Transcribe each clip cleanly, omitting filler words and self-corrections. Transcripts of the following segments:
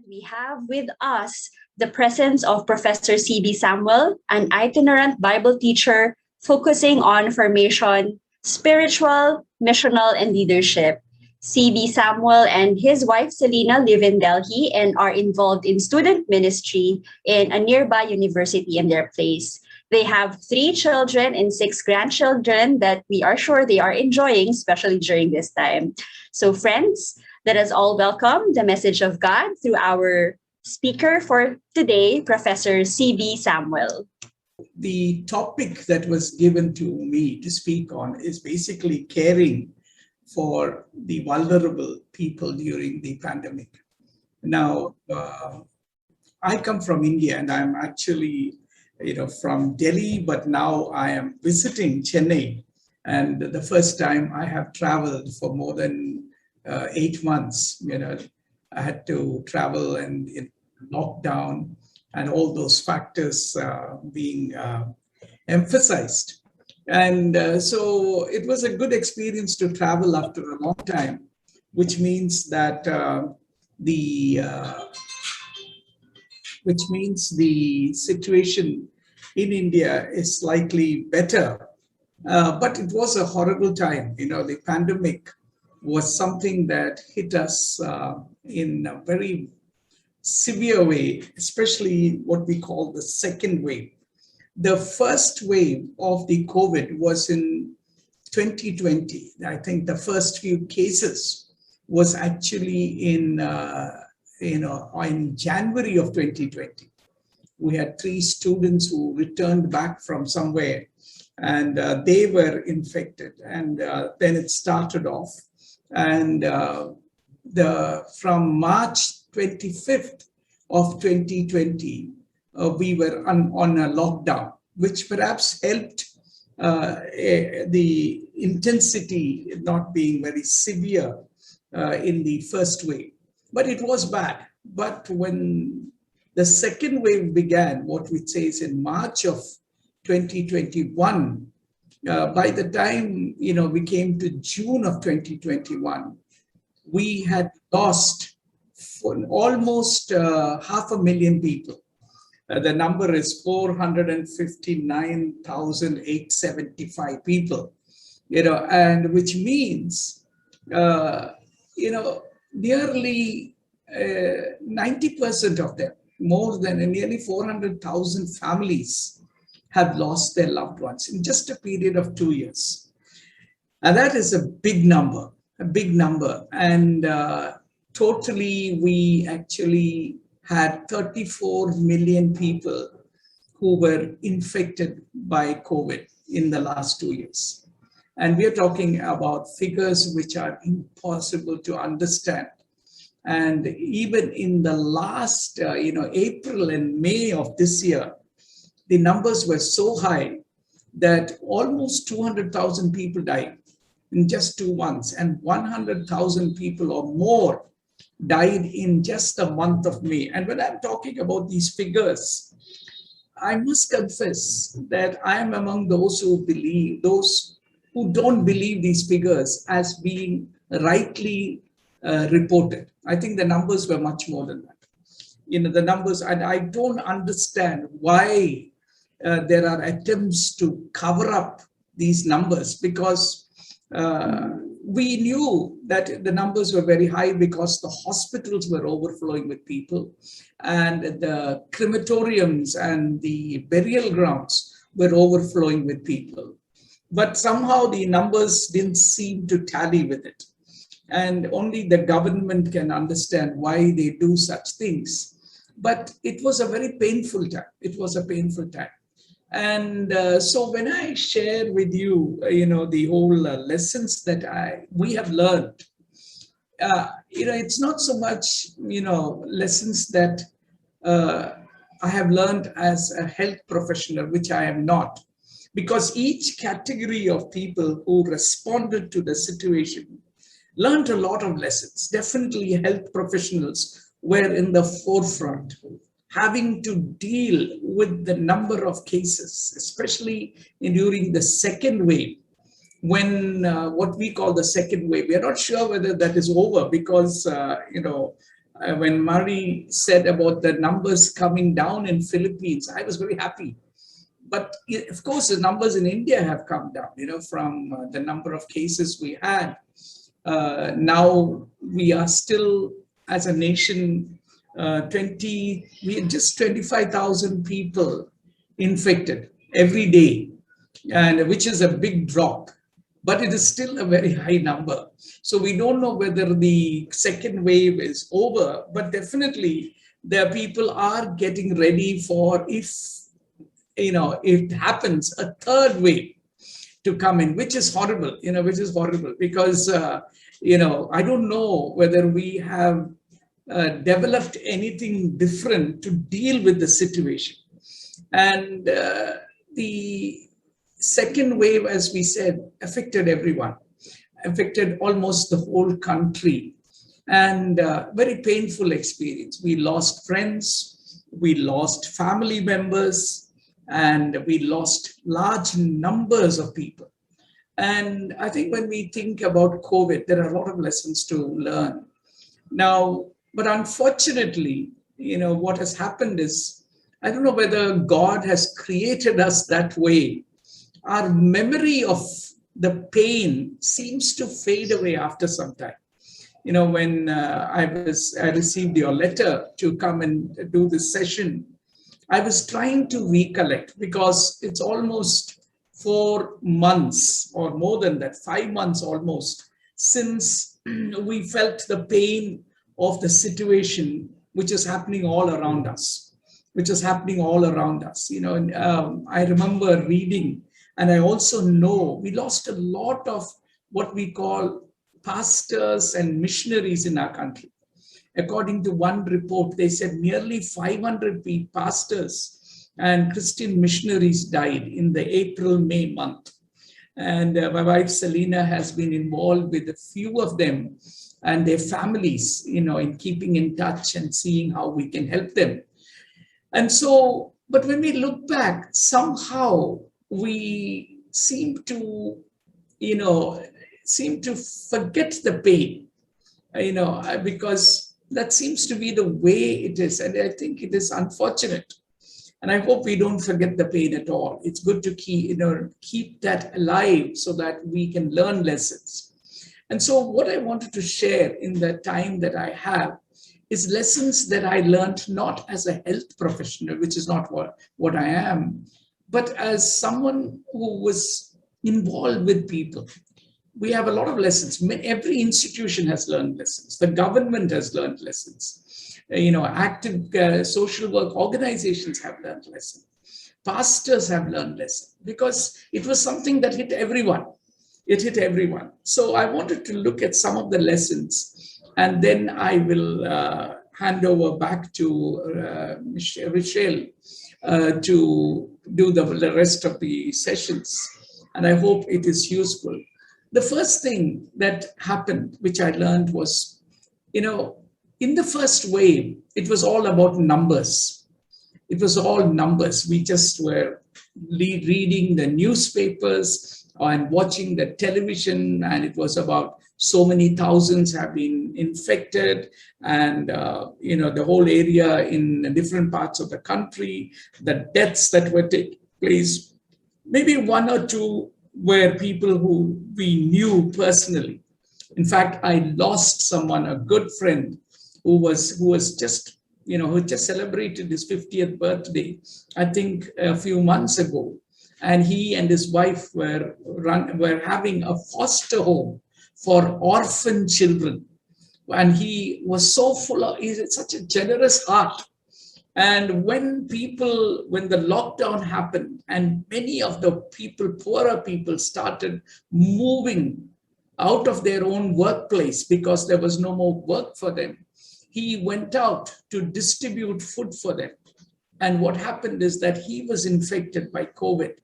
And we have with us the presence of Professor C.B. Samuel, an itinerant Bible teacher focusing on formation, spiritual, missional, and leadership. C.B. Samuel and his wife Selena live in Delhi and are involved in student ministry in a nearby university in their place. They have three children and six grandchildren that we are sure they are enjoying, especially during this time. So, friends, let us all welcome the message of God through our speaker for today, Professor C.B. Samuel. The topic that was given to me to speak on is basically caring for the vulnerable people during the pandemic. Now, I come from India and I'm actually, from Delhi, but now I am visiting Chennai. And the first time I have traveled for more than 8 months, I had to travel and in lockdown and all those factors being emphasized. And so it was a good experience to travel after a long time, which means that the situation in India is slightly better. But it was a horrible time. The pandemic was something that hit us in a very severe way, especially what we call the second wave. The first wave of the COVID was in 2020. I think the first few cases was actually in January of 2020. We had 3 students who returned back from somewhere and they were infected. And then it started off. And from March 25th of 2020, we were on a lockdown, which perhaps helped the intensity not being very severe in the first wave. But it was bad. But when the second wave began, what we say is in March of 2021, by the time we came to June of 2021, we had lost almost 500,000 people. The number is 459,875 people, and which means, nearly 90% of them, more than nearly 400,000 families have lost their loved ones in just a period of 2 years. And that is a big number, And totally, we actually had 34 million people who were infected by COVID in the last 2 years. And we are talking about figures which are impossible to understand. And even in the last, April and May of this year, the numbers were so high that almost 200,000 people died in just 2 months, and 100,000 people or more died in just the month of May. And when I'm talking about these figures, I must confess that I am among those who don't believe these figures as being rightly reported. I think the numbers were much more than that. The numbers, and I don't understand why there are attempts to cover up these numbers, because we knew that the numbers were very high because the hospitals were overflowing with people, and the crematoriums and the burial grounds were overflowing with people. But somehow the numbers didn't seem to tally with it. And only the government can understand why they do such things. But it was a very painful time. It was a painful time. And so when I share with you, the whole lessons that we have learned, it's not so much, lessons that I have learned as a health professional, which I am not, because each category of people who responded to the situation learned a lot of lessons. Definitely health professionals were in the forefront, having to deal with the number of cases, especially during the second wave, when what we call the second wave, we are not sure whether that is over, because when Murray said about the numbers coming down in Philippines, I was very happy. But of course, the numbers in India have come down, from the number of cases we had. Now we are still, as a nation, we had just 25,000 people infected every day, and which is a big drop, but it is still a very high number. So we don't know whether the second wave is over, but definitely the people are getting ready for, if it happens, a third wave to come in, which is horrible, because, I don't know whether we have developed anything different to deal with the situation. And the second wave, as we said, affected everyone, affected almost the whole country, and very painful experience. We lost friends, we lost family members, and we lost large numbers of people. And I think when we think about COVID, there are a lot of lessons to learn. Now, but unfortunately, what has happened is, I don't know whether God has created us that way. Our memory of the pain seems to fade away after some time. When I received your letter to come and do this session, I was trying to recollect, because it's almost 4 months or more than that, 5 months almost, since we felt the pain of the situation which is happening all around us, I remember reading, and I also know we lost a lot of what we call pastors and missionaries in our country. According to one report, they said nearly 500 pastors and Christian missionaries died in the April-May month. And my wife Selena has been involved with a few of them and their families, in keeping in touch and seeing how we can help them. And so, but when we look back, somehow we seem to forget the pain, because that seems to be the way it is. And I think it is unfortunate. And I hope we don't forget the pain at all. It's good to keep that alive so that we can learn lessons. And so what I wanted to share in the time that I have is lessons that I learned not as a health professional, which is not what I am, but as someone who was involved with people. We have a lot of lessons. Every institution has learned lessons. The government has learned lessons. Active social work organizations have learned lessons. Pastors have learned lessons, because it was something that hit everyone. It hit everyone. So I wanted to look at some of the lessons, and then I will hand over back to Michelle to do the rest of the sessions. And I hope it is useful. The first thing that happened, which I learned, was, in the first wave, it was all about numbers. It was all numbers. We just were reading the newspapers and watching the television, and it was about so many thousands have been infected, and the whole area in different parts of the country, the deaths that were taking place. Maybe one or two were people who we knew personally. In fact, I lost someone, a good friend, who just celebrated his 50th birthday, I think a few months ago. And he and his wife were having a foster home for orphan children. And he was so he's such a generous heart. And when the lockdown happened, and many of the poorer people started moving out of their own workplace because there was no more work for them, he went out to distribute food for them. And what happened is that he was infected by COVID,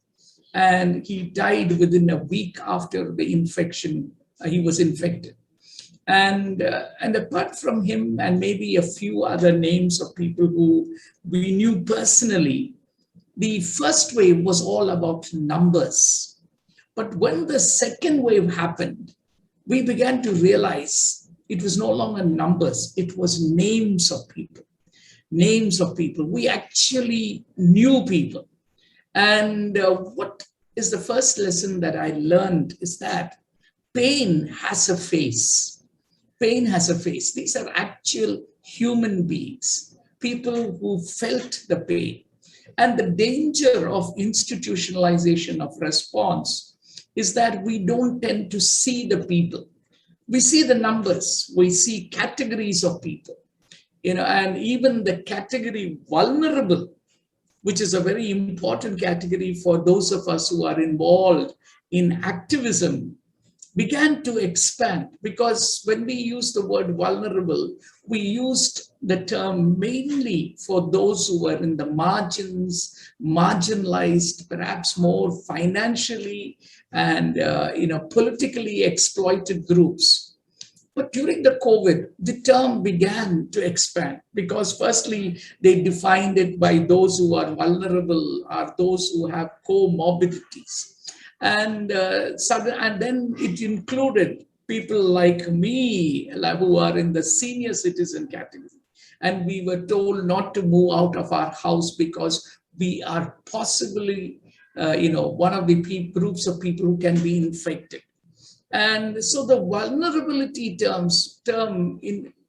and he died within a week after the infection. He was infected. And apart from him and maybe a few other names of people who we knew personally, the first wave was all about numbers. But when the second wave happened, we began to realize It was no longer numbers, it was names of people. Names of people. We actually knew people. And what is the first lesson that I learned is that pain has a face. Pain has a face. These are actual human beings, people who felt the pain. And the danger of institutionalization of response is that we don't tend to see the people. We see the numbers, we see categories of people, and even the category vulnerable, which is a very important category for those of us who are involved in activism, began to expand. Because when we use the word vulnerable, we used the term mainly for those who were in the margins, marginalized, perhaps more financially and politically exploited groups. But during the COVID, the term began to expand because firstly, they defined it by those who are vulnerable or those who have comorbidities. And then it included people like me who are in the senior citizen category. And we were told not to move out of our house because we are possibly, one of the groups of people who can be infected. And so the vulnerability term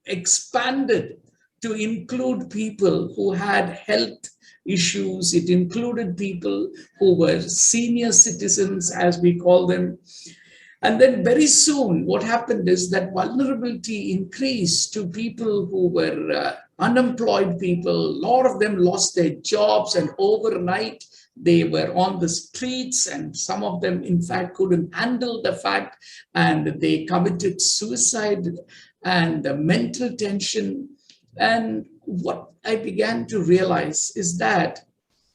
expanded to include people who had health issues. It included people who were senior citizens, as we call them. And then very soon, what happened is that vulnerability increased to people who were unemployed people. A lot of them lost their jobs, and overnight, they were on the streets, and some of them, in fact, couldn't handle the fact, and they committed suicide and mental tension. And what I began to realize is that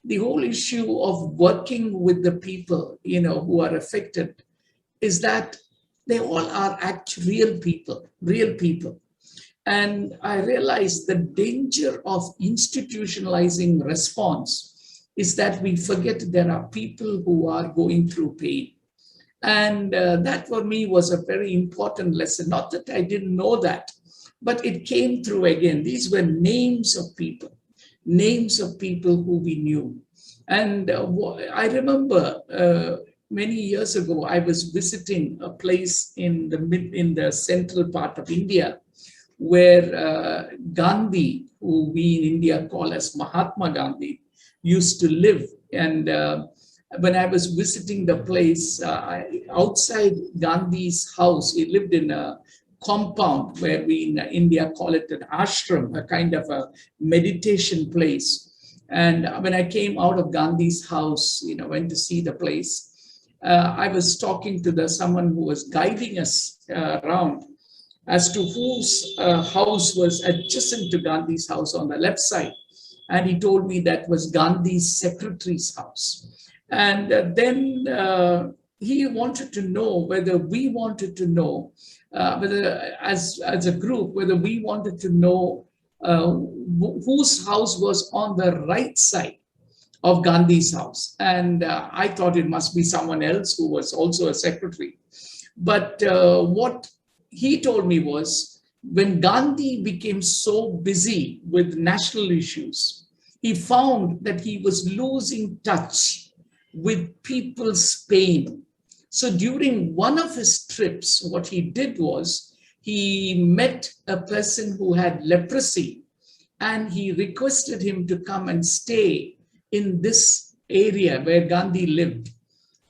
the whole issue of working with the people, who are affected, is that they all are real people. And I realized the danger of institutionalizing response is that we forget there are people who are going through pain. And that for me was a very important lesson. Not that I didn't know that, but it came through again. These were names of people who we knew. And I remember many years ago, I was visiting a place in the central part of India where Gandhi, who we in India call as Mahatma Gandhi, used to live. And when I was visiting the place, outside Gandhi's house, he lived in a compound where we in India call it an ashram, a kind of a meditation place. And when I came out of Gandhi's house, went to see the place, I was talking to someone who was guiding us around as to whose house was adjacent to Gandhi's house on the left side. And he told me that was Gandhi's secretary's house. And then he wanted to know whether we wanted to know, whether as a group, whether we wanted to know whose house was on the right side of Gandhi's house. And I thought it must be someone else who was also a secretary. But what he told me was, when Gandhi became so busy with national issues, he found that he was losing touch with people's pain. So during one of his trips, what he did was he met a person who had leprosy, and he requested him to come and stay in this area where Gandhi lived.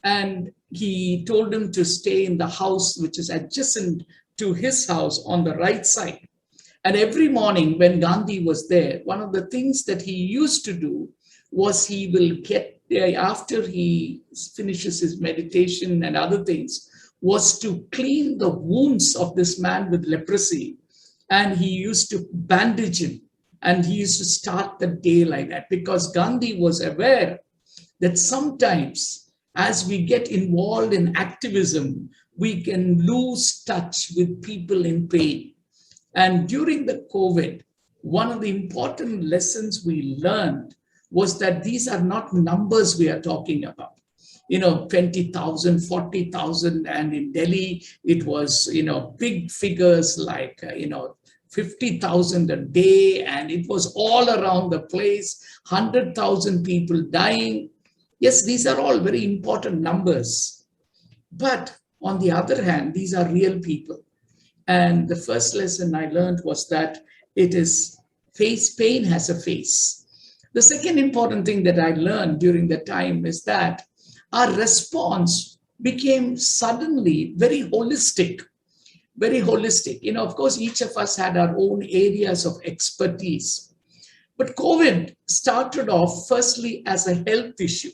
And he told him to stay in the house which is adjacent to his house on the right side. And every morning when Gandhi was there, one of the things that he used to do was he will get, after he finishes his meditation and other things, was to clean the wounds of this man with leprosy. And he used to bandage him. And he used to start the day like that, because Gandhi was aware that sometimes as we get involved in activism, we can lose touch with people in pain. And during the COVID, one of the important lessons we learned was that these are not numbers we are talking about. 20,000, 40,000. And in Delhi, it was, big figures like, 50,000 a day. And it was all around the place, 100,000 people dying. Yes, these are all very important numbers. But on the other hand, these are real people. And the first lesson I learned was that pain has a face. The second important thing that I learned during the time is that our response became suddenly very holistic, very holistic. Of course, each of us had our own areas of expertise. But COVID started off firstly as a health issue.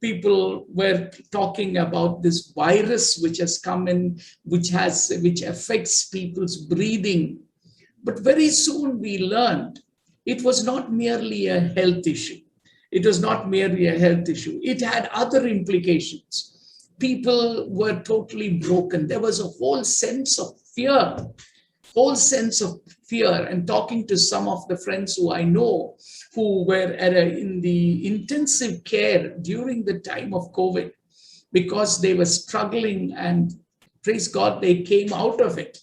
People were talking about this virus which has come in, which affects people's breathing. But very soon we learned it was not merely a health issue. It was not merely a health issue. It had other implications. People were totally broken. There was a whole sense of fear, and talking to some of the friends who I know who were in the intensive care during the time of COVID, because they were struggling, and praise God, they came out of it.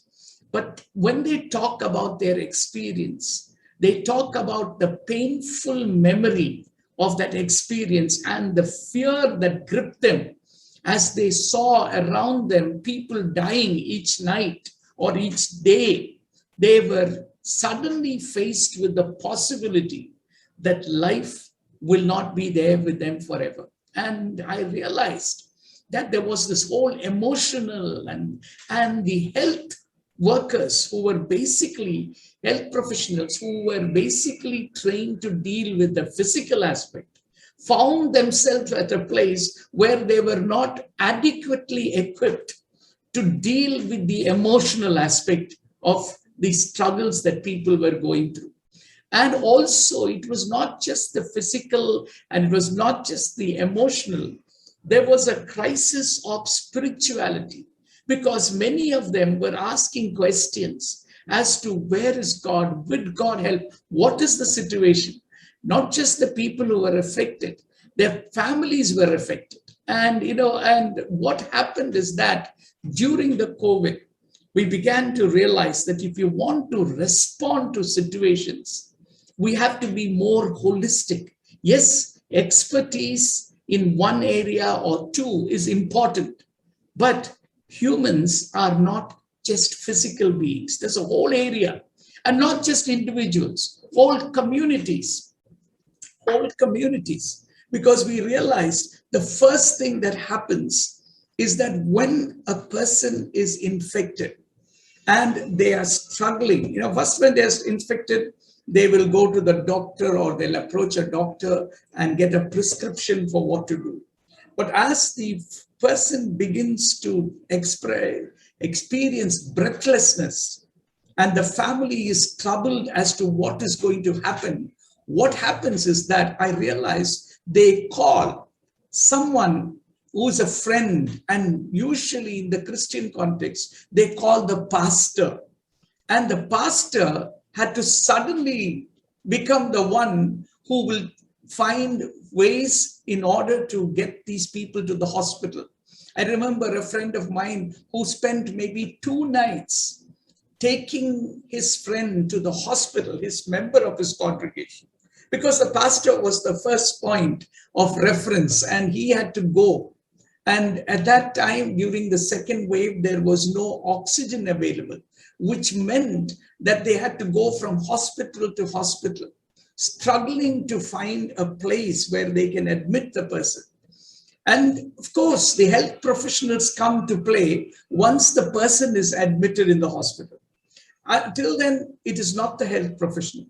But when they talk about their experience, they talk about the painful memory of that experience and the fear that gripped them as they saw around them people dying each night or each day. They were suddenly faced with the possibility that life will not be there with them forever. And I realized that there was this whole emotional and the health workers who were basically health professionals, who were basically trained to deal with the physical aspect, found themselves at a place where they were not adequately equipped to deal with the emotional aspect of the struggles that people were going through. And also, it was not just the physical and it was not just the emotional. There was a crisis of spirituality, because many of them were asking questions as to where is God? Will God help? What is the situation? Not just the people who were affected, their families were affected. And, and what happened is that during the COVID, we began to realize that if you want to respond to situations, we have to be more holistic. Yes, expertise in one area or two is important, but humans are not just physical beings. There's a whole area, and not just individuals, whole communities, because we realized the first thing that happens is that when a person is infected and they are struggling, first when they're infected, they will go to the doctor or they'll approach a doctor and get a prescription for what to do. But as the person begins to experience breathlessness and the family is troubled as to what is going to happen, what happens is that I realize they call someone who's a friend, and usually in the Christian context, they call the pastor. And the pastor had to suddenly become the one who will find ways in order to get these people to the hospital. I remember a friend of mine who spent maybe 2 nights taking his friend to the hospital, his member of his congregation, because the pastor was the first point of reference and he had to go. And at that time, during the second wave, there was no oxygen available, which meant that they had to go from hospital to hospital, struggling to find a place where they can admit the person. And of course, the health professionals come to play once the person is admitted in the hospital. Until then, it is not the health professional.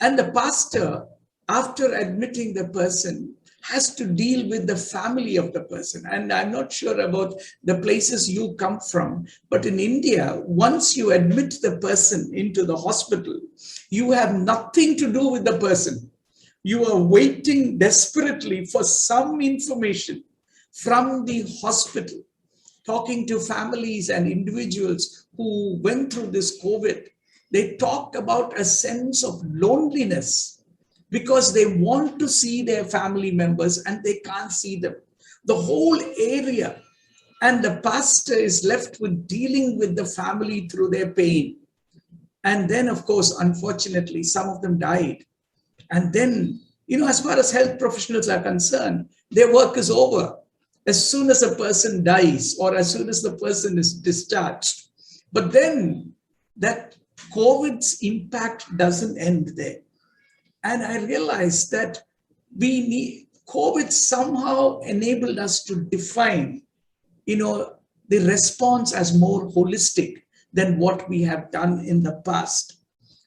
And the pastor, after admitting the person, has to deal with the family of the person. And I'm not sure about the places you come from, but in India, once you admit the person into the hospital, you have nothing to do with the person. You are waiting desperately for some information from the hospital, talking to families and individuals who went through this COVID. They talk about a sense of loneliness, because they want to see their family members and they can't see them. the whole area, and the pastor is left with dealing with the family through their pain. And then, of course, unfortunately, some of them died. And then, as far as health professionals are concerned, their work is over as soon as a person dies or as soon as the person is discharged. But then that COVID's impact doesn't end there. And I realized that COVID somehow enabled us to define, the response as more holistic than what we have done in the past.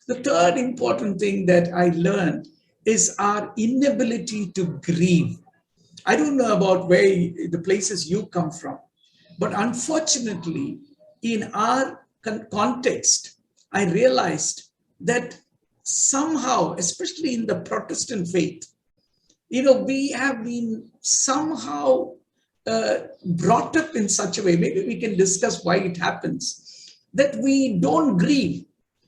The third important thing that I learned is our inability to grieve. I don't know about where the places you come from, but unfortunately, in our context, I realized that somehow, especially in the Protestant faith, we have been somehow brought up in such a way, maybe we can discuss why it happens, that we don't grieve.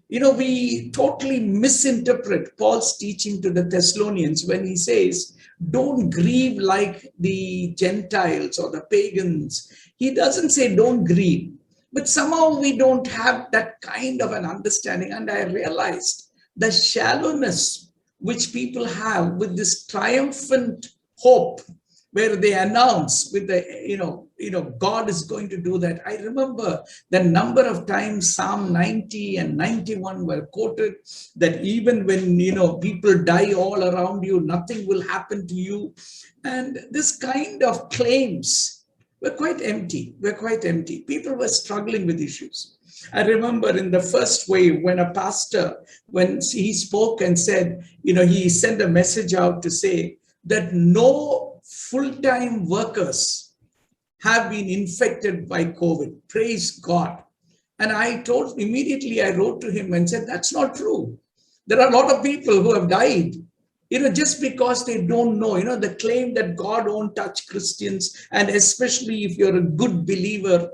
We totally misinterpret Paul's teaching to the Thessalonians when he says, don't grieve like the Gentiles or the pagans. He doesn't say don't grieve, but somehow we don't have that kind of an understanding. And I realized the shallowness which people have with this triumphant hope, where they announce with the, God is going to do that. I remember the number of times Psalm 90 and 91 were quoted, that even when, people die all around you, nothing will happen to you. And this kind of claims were quite empty. People were struggling with issues. I remember in the first wave when a pastor, when he spoke and said, he sent a message out to say that no full-time workers have been infected by COVID. Praise God. And I wrote to him and said, that's not true. There are a lot of people who have died, just because they don't know, the claim that God won't touch Christians, and especially if you're a good believer.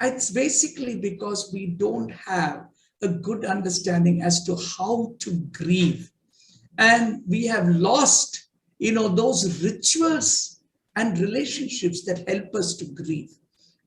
It's basically because we don't have a good understanding as to how to grieve. And we have lost those rituals and relationships that help us to grieve.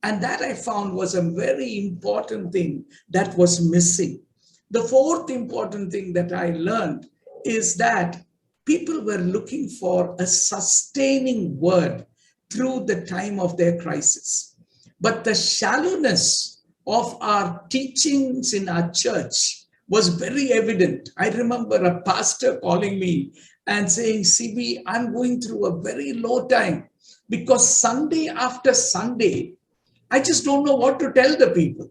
And that I found was a very important thing that was missing. The fourth important thing that I learned is that people were looking for a sustaining word through the time of their crisis. But the shallowness of our teachings in our church was very evident. I remember a pastor calling me and saying, CB, I'm going through a very low time because Sunday after Sunday, I just don't know what to tell the people.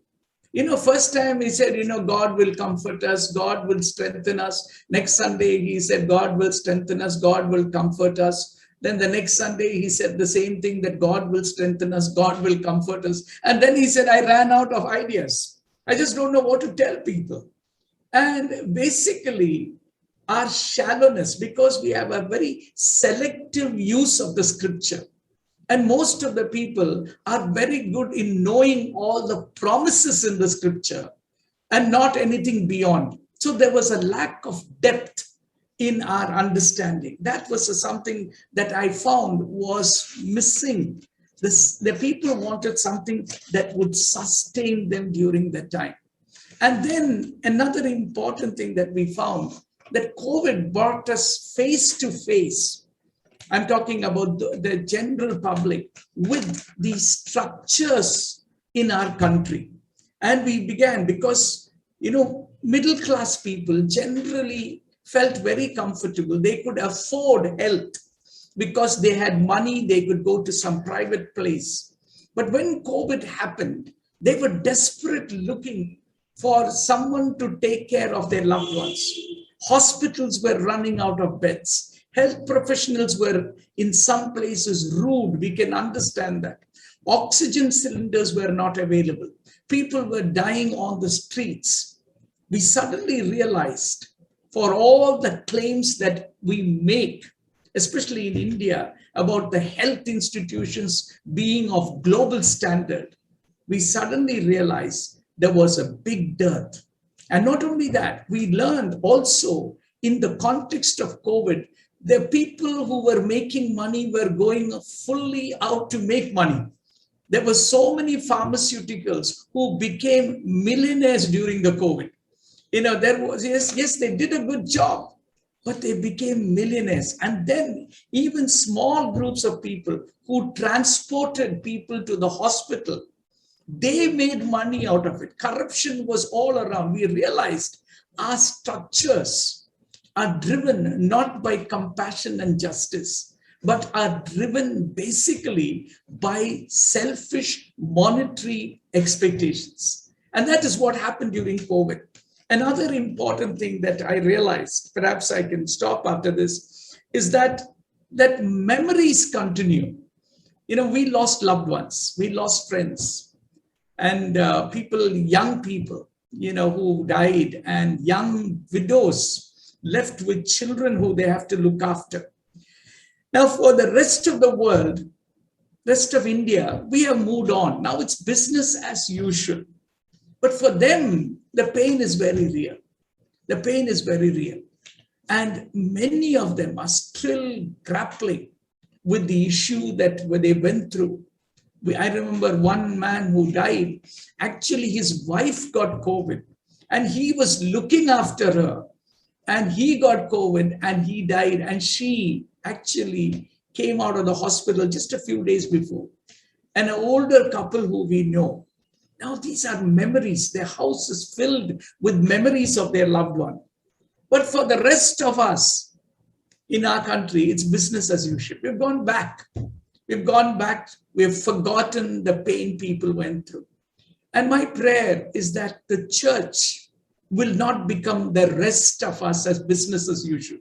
First time he said, God will comfort us, God will strengthen us. Next Sunday, he said, God will strengthen us, God will comfort us. Then the next Sunday, he said the same thing, that God will strengthen us, God will comfort us. And then he said, I ran out of ideas. I just don't know what to tell people. And basically, our shallowness, because we have a very selective use of the scripture. And most of the people are very good in knowing all the promises in the scripture and not anything beyond. So there was a lack of depth in our understanding. That was something that I found was missing. The people wanted something that would sustain them during that time. And then another important thing that we found, that COVID brought us face to face. I'm talking about the general public with these structures in our country. And we began because, middle class people generally felt very comfortable. They could afford health because they had money. They could go to some private place. But when COVID happened, they were desperately looking for someone to take care of their loved ones. Hospitals were running out of beds. Health professionals were in some places rude. We can understand that. Oxygen cylinders were not available. People were dying on the streets. We suddenly realized, for all the claims that we make, especially in India, about the health institutions being of global standard, we suddenly realized there was a big dearth. And not only that, we learned also in the context of COVID The people who were making money were going fully out to make money. There were so many pharmaceuticals who became millionaires during the COVID. There was, yes, they did a good job, but they became millionaires. And then even small groups of people who transported people to the hospital, they made money out of it. Corruption was all around. We realized our structures are driven not by compassion and justice, but are driven basically by selfish monetary expectations. And that is what happened during COVID. Another important thing that I realized, perhaps I can stop after this, is that memories continue. We lost loved ones, we lost friends, and young people, who died, and young widows left with children who they have to look after. Now, for the rest of the world, rest of India, we have moved on. Now it's business as usual. But for them, the pain is very real. The pain is very real. And many of them are still grappling with the issue that they went through. I remember one man who died. Actually, his wife got COVID and he was looking after her, and he got COVID and he died, and she actually came out of the hospital just a few days before. An older couple who we know. Now, these are memories. Their house is filled with memories of their loved one. But for the rest of us in our country, it's business as usual. We've gone back. We've forgotten the pain people went through. And my prayer is that the church will not become the rest of us as business as usual.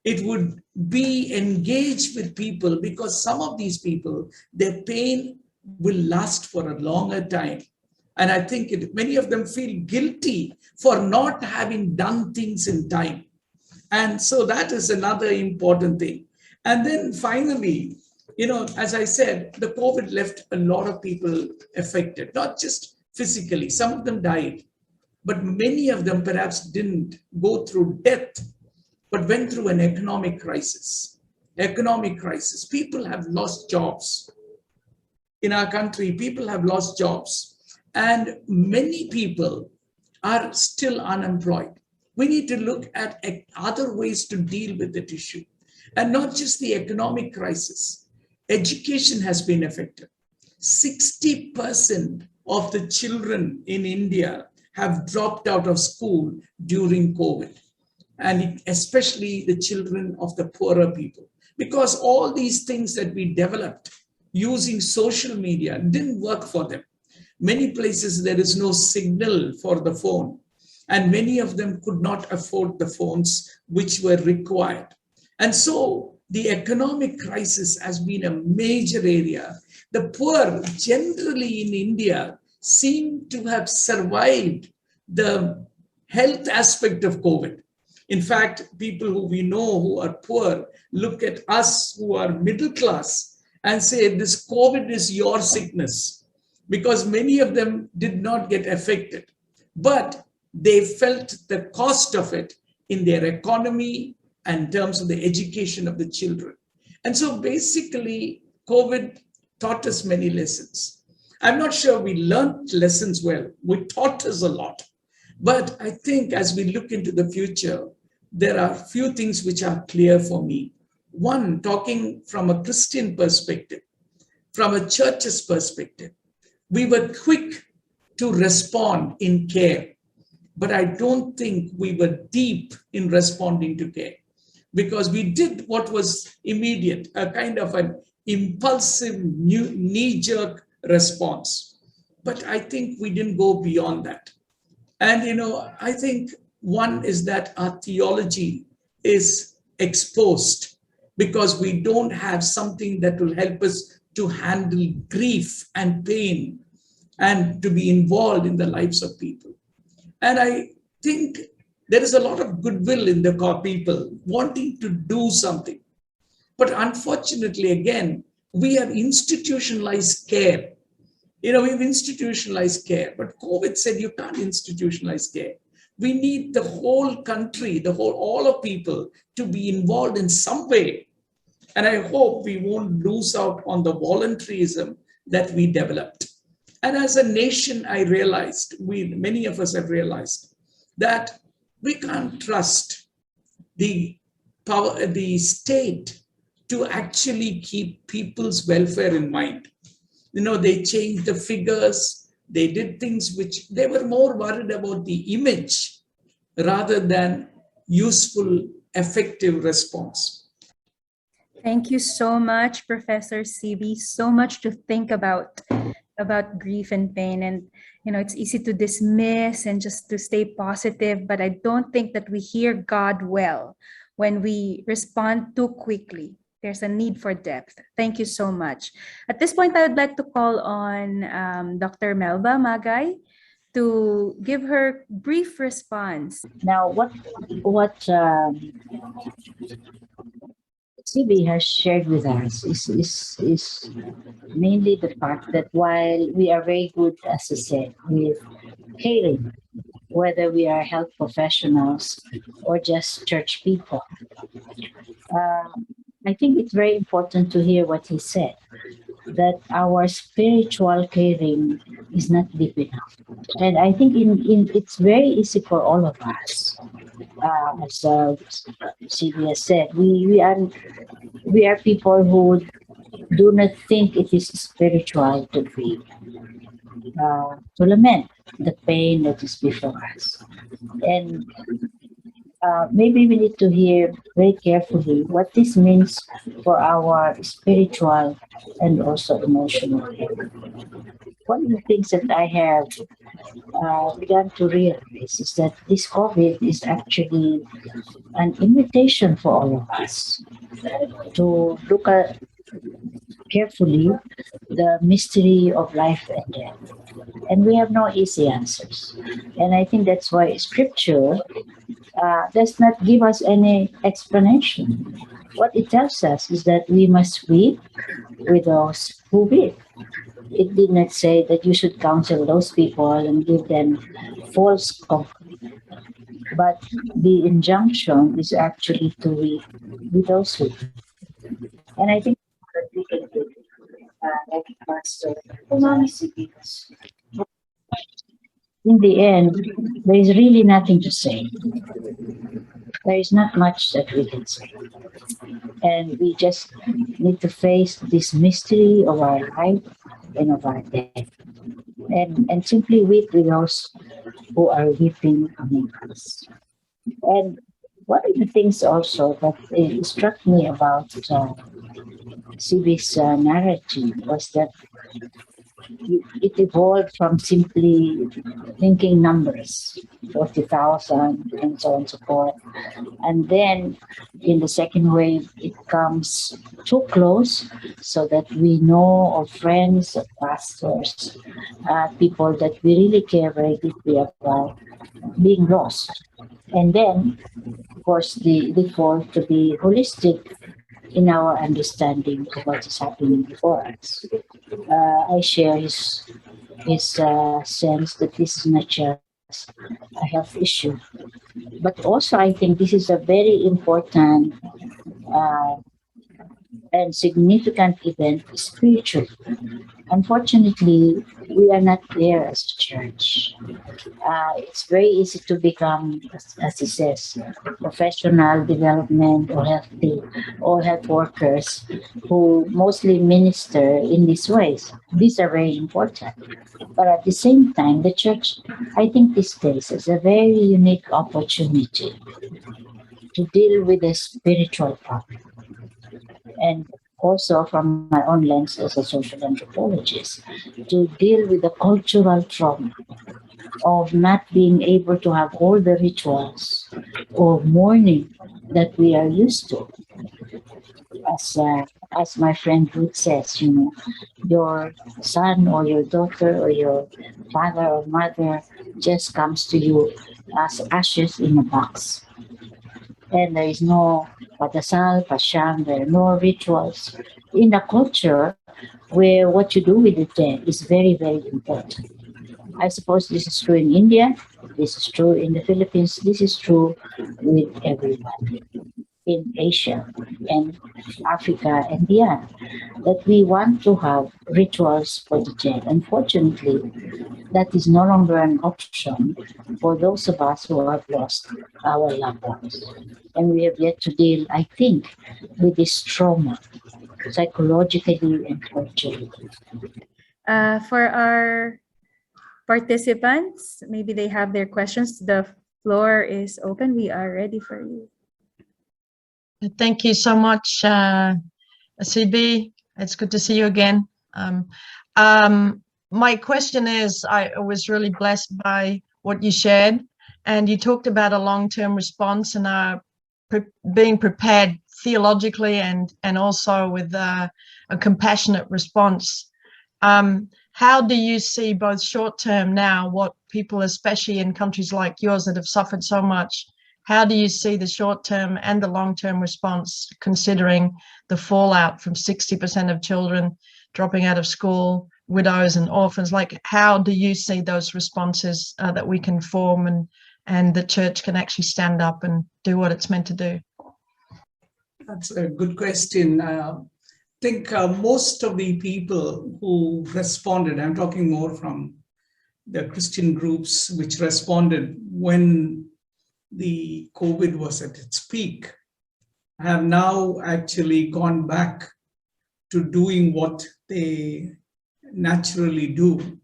It would be engaged with people, because some of these people, their pain will last for a longer time. And I think many of them feel guilty for not having done things in time. And so that is another important thing. And then finally, as I said, the COVID left a lot of people affected, not just physically. Some of them died, but many of them perhaps didn't go through death, but went through an economic crisis. People have lost jobs. In our country, people have lost jobs. And many people are still unemployed. We need to look at other ways to deal with that issue. And not just the economic crisis. Education has been affected. 60% of the children in India have dropped out of school during COVID. And especially the children of the poorer people. Because all these things that we developed using social media didn't work for them. Many places there is no signal for the phone, and many of them could not afford the phones which were required. And so the economic crisis has been a major area. The poor generally in India seem to have survived the health aspect of COVID. In fact, people who we know who are poor look at us who are middle class and say, this COVID is your sickness, because many of them did not get affected, but they felt the cost of it in their economy and in terms of the education of the children. And so basically, COVID taught us many lessons. I'm not sure we learned lessons well. We taught us a lot. But I think as we look into the future, there are a few things which are clear for me. One, talking from a Christian perspective, from a church's perspective, we were quick to respond in care, but I don't think we were deep in responding to care, because we did what was immediate, a kind of an impulsive knee-jerk response. But I think we didn't go beyond that. And, I think one is that our theology is exposed because we don't have something that will help us to handle grief and pain and to be involved in the lives of people. And I think there is a lot of goodwill in the people wanting to do something. But unfortunately, again, we have institutionalized care. We've institutionalized care, but COVID said you can't institutionalize care. We need the whole country, all of people to be involved in some way. And I hope we won't lose out on the voluntarism that we developed. And as a nation, I realized, many of us have realized, that we can't trust the the state to actually keep people's welfare in mind. They changed the figures, they did things which they were more worried about the image rather than useful, effective response. Thank you so much, Professor CB. So much to think about grief and pain. And it's easy to dismiss and just to stay positive, but I don't think that we hear God well when we respond too quickly. There's a need for depth. Thank you so much. At this point, I would like to call on Dr. Melba Magay to give her brief response. Now, what CB has shared with us is mainly the fact that while we are very good, as I said, with caring, whether we are health professionals or just church people, I think it's very important to hear what he said, that our spiritual caring is not deep enough. And I think it's very easy for all of us, as Sylvia said, we are people who do not think it is spiritual to grieve, to lament the pain that is before us. And maybe we need to hear very carefully what this means for our spiritual and also emotional health. One of the things that I have begun to realize is that this COVID is actually an invitation for all of us to look at carefully the mystery of life and death. And we have no easy answers. And I think that's why Scripture does not give us any explanation. What it tells us is that we must weep with those who weep. It did not say that you should counsel those people and give them false comfort. But the injunction is actually to weep with those who weep. And I think that we can do like Pastor because in the end, there is really nothing to say. There is not much that we can say. And we just need to face this mystery of our life and of our death. And simply weep with those who are weeping among us. And one of the things also that struck me about CB's narrative was that it evolved from simply thinking numbers, 40,000 and so on and so forth. And then in the second wave, it comes too close so that we know of friends, of pastors, people that we really care very deeply about being lost. And then, of course, the fall to be holistic in our understanding of what is happening before us. I share his sense that this is not just a health issue, but also I think this is a very important and significant event spiritually. Unfortunately, we are not there as a church. It's very easy to become, as he says, professional development or health workers who mostly minister in these ways. These are very important. But at the same time, the church, I think these days is a very unique opportunity to deal with the spiritual problem. And also from my own lens as a social anthropologist, to deal with the cultural trauma of not being able to have all the rituals of mourning that we are used to. As my friend Ruth says, your son or your daughter or your father or mother just comes to you as ashes in a box. And there is no padasal, pasyam, there are no rituals. In a culture where what you do with the dead is very, very important. I suppose this is true in India, This is true in the Philippines. This is true with everyone in Asia and Africa and beyond, that we want to have rituals for the dead. Unfortunately, that is no longer an option for those of us who have lost our loved ones. And we have yet to deal, I think, with this trauma, psychologically and culturally. For our participants, maybe they have their questions. The floor is open. We are ready for you. Thank you so much, CB. It's good to see you again. My question is, I was really blessed by what you shared, and you talked about a long-term response and being prepared theologically and also with a compassionate response. How do you see both short-term now, what people, especially in countries like yours that have suffered so much, how do you see the short-term and the long-term response, considering the fallout from 60% of children dropping out of school, widows and orphans? Like, how do you see those responses that we can form and the church can actually stand up and do what it's meant to do? That's a good question. I think most of the people who responded, I'm talking more from the Christian groups which responded when the COVID was at its peak, have now actually gone back to doing what they naturally do.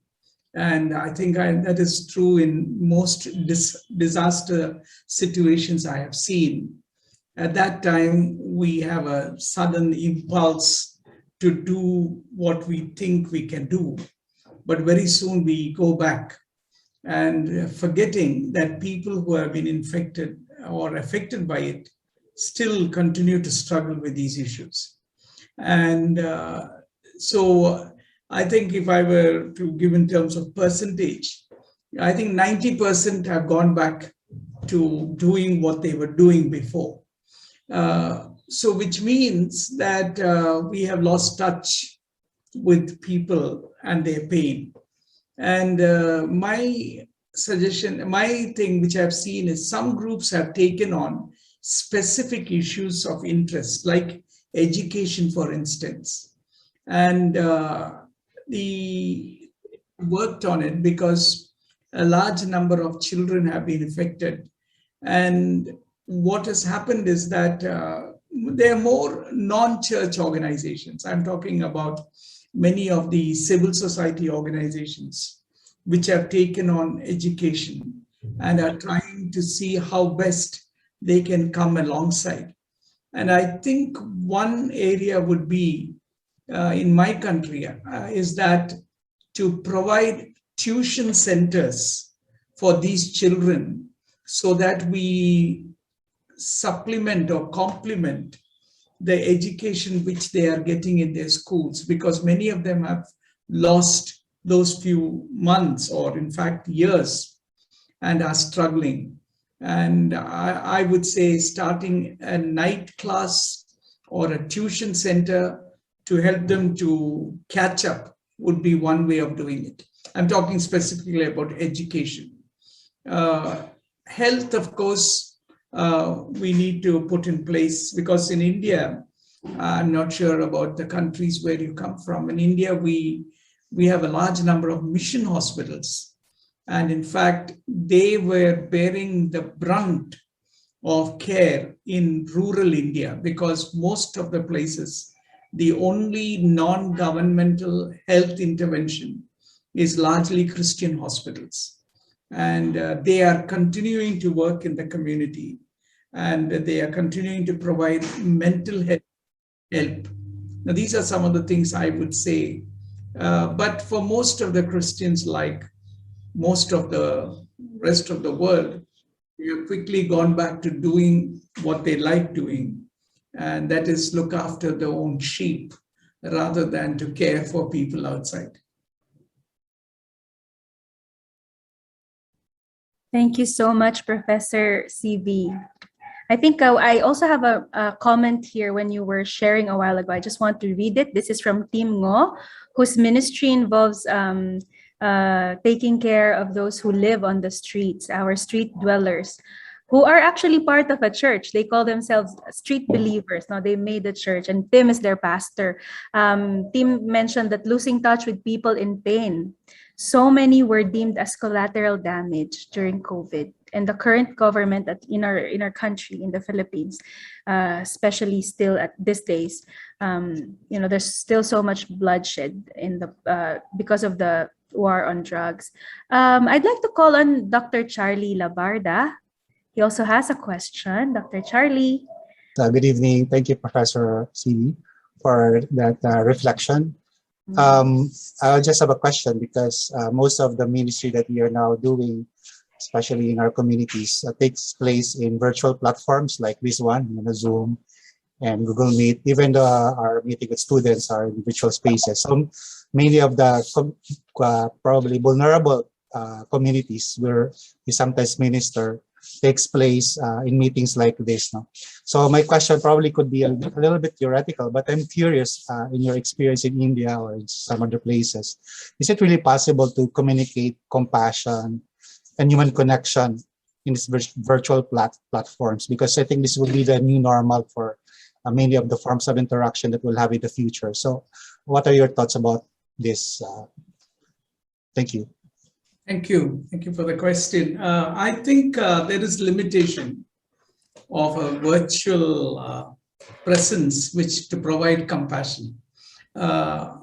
And I think that is true in most disaster situations I have seen. At that time, we have a sudden impulse to do what we think we can do. But very soon we go back and forgetting that people who have been infected or affected by it still continue to struggle with these issues. And so I think if I were to give in terms of percentage, I think 90% have gone back to doing what they were doing before. So which means that we have lost touch with people and their pain. And my suggestion, my thing which I've seen is some groups have taken on specific issues of interest, like education, for instance. And they worked on it because a large number of children have been affected. And what has happened is that there are more non-church organizations. I'm talking about many of the civil society organizations which have taken on education and are trying to see how best they can come alongside. And I think one area would be in my country is that to provide tuition centers for these children so that we supplement or complement the education which they are getting in their schools, because many of them have lost those few months or in fact years and are struggling. And I would say starting a night class or a tuition center to help them to catch up would be one way of doing it. I'm talking specifically about education. Health, of course, we need to put in place, because in India, I'm not sure about the countries where you come from. In India, we have a large number of mission hospitals. And in fact, they were bearing the brunt of care in rural India, because most of the places, the only non-governmental health intervention is largely Christian hospitals. And they are continuing to work in the community, and they are continuing to provide mental health help. Now, these are some of the things I would say. But for most of the Christians, like most of the rest of the world, we have quickly gone back to doing what they like doing, and that is look after their own sheep rather than to care for people outside. Thank you so much, Professor CB. I think I also have a comment here when you were sharing a while ago. I just want to read it. This is from Team Ngo, whose ministry involves taking care of those who live on the streets, our street dwellers, who are actually part of a church. They call themselves street believers. Now they made a church, and Tim is their pastor. Tim mentioned that losing touch with people in pain. So many were deemed as collateral damage during COVID, and the current government in our country, in the Philippines, especially still at these days, there's still so much bloodshed in the because of the war on drugs. I'd like to call on Dr. Charlie Labarda. He also has a question. Dr. Charlie. Good evening. Thank you, Professor C, for that reflection. I just have a question because most of the ministry that we are now doing, especially in our communities, takes place in virtual platforms like this one, Zoom and Google Meet. Even though our meeting with students are in virtual spaces, so many of the probably vulnerable communities where we sometimes minister takes place in meetings like this. No? So my question probably could be a little bit theoretical, but I'm curious, in your experience in India or in some other places, is it really possible to communicate compassion and human connection in these virtual platforms? Because I think this will be the new normal for many of the forms of interaction that we'll have in the future. So what are your thoughts about this? Thank you. Thank you. Thank you for the question. I think there is limitation of a virtual presence which to provide compassion. But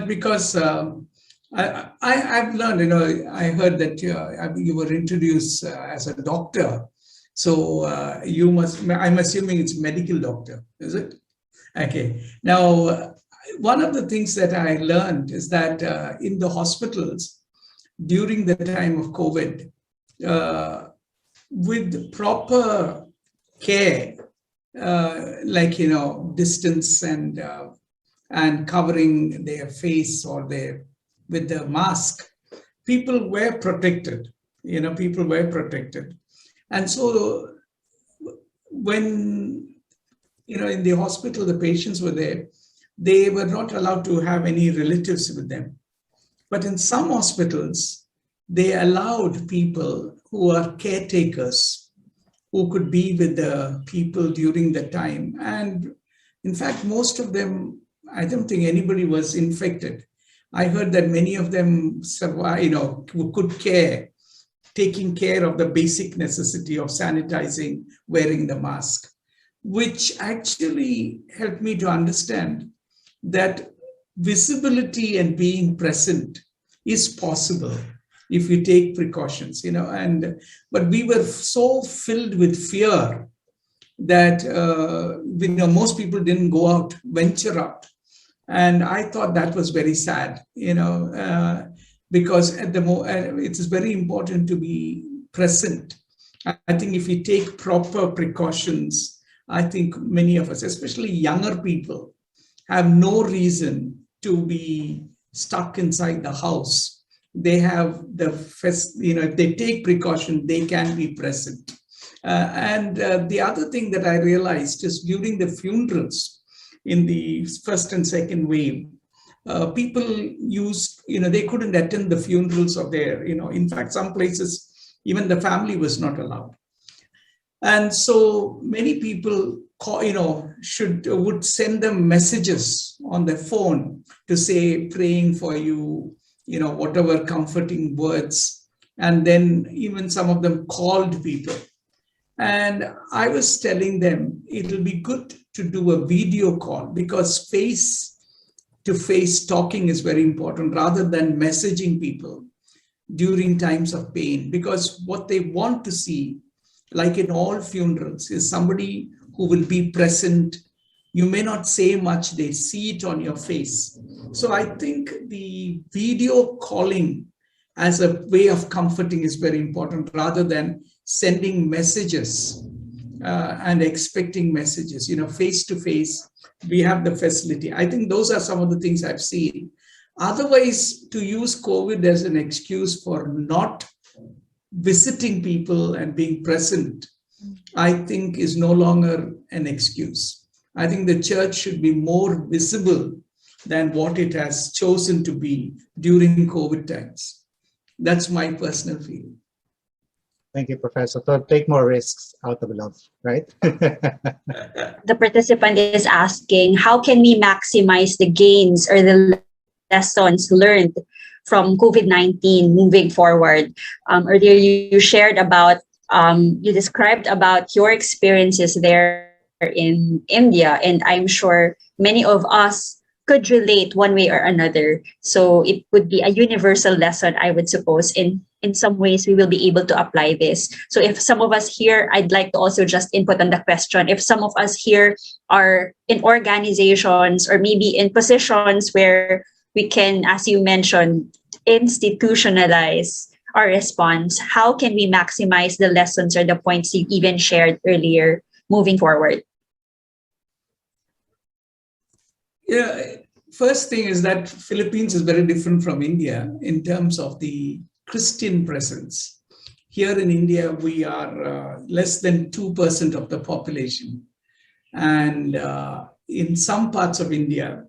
because I've learned, I heard that you were introduced as a doctor. So I'm assuming it's medical doctor, is it? Okay. Now, one of the things that I learned is that in the hospitals, during the time of COVID, with proper care, like, distance and covering their face or with the mask, people were protected, people were protected. And so when, in the hospital, the patients were there, they were not allowed to have any relatives with them. But in some hospitals, they allowed people who are caretakers, who could be with the people during the time. And in fact, most of them, I don't think anybody was infected. I heard that many of them survived, could care, taking care of the basic necessity of sanitizing, wearing the mask, which actually helped me to understand that visibility and being present is possible if you take precautions, but we were so filled with fear that, most people didn't go out, venture out. And I thought that was very sad, because at it is very important to be present. I think if we take proper precautions, I think many of us, especially younger people, have no reason to be stuck inside the house. They have if they take precaution, they can be present. And the other thing that I realized is during the funerals in the first and second wave, people used, they couldn't attend the funerals of their, in fact, some places, even the family was not allowed. And so many people, would send them messages on their phone to say, praying for you, whatever comforting words. And then even some of them called people. And I was telling them, it'll be good to do a video call because face-to-face talking is very important rather than messaging people during times of pain. Because what they want to see, like in all funerals, is somebody who will be present. You may not say much, they see it on your face. So I think the video calling as a way of comforting is very important rather than sending messages and expecting messages. Face to face, we have the facility. I think those are some of the things I've seen. Otherwise, to use COVID as an excuse for not visiting people and being present, I think is no longer an excuse. I think the church should be more visible than what it has chosen to be during COVID times. That's my personal feeling. Thank you, Professor. So take more risks out of love, right? The participant is asking, how can we maximize the gains or the lessons learned from COVID-19 moving forward? Earlier, you shared about, you described about your experiences there in India, and I'm sure many of us could relate one way or another. So it would be a universal lesson, I would suppose. In some ways, we will be able to apply this. So if some of us here, I'd like to also just input on the question. If some of us here are in organizations or maybe in positions where we can, as you mentioned, institutionalize our response, how can we maximize the lessons or the points you even shared earlier moving forward? Yeah, first thing is that Philippines is very different from India in terms of the Christian presence. Here in India, we are less than 2% of the population. And in some parts of India,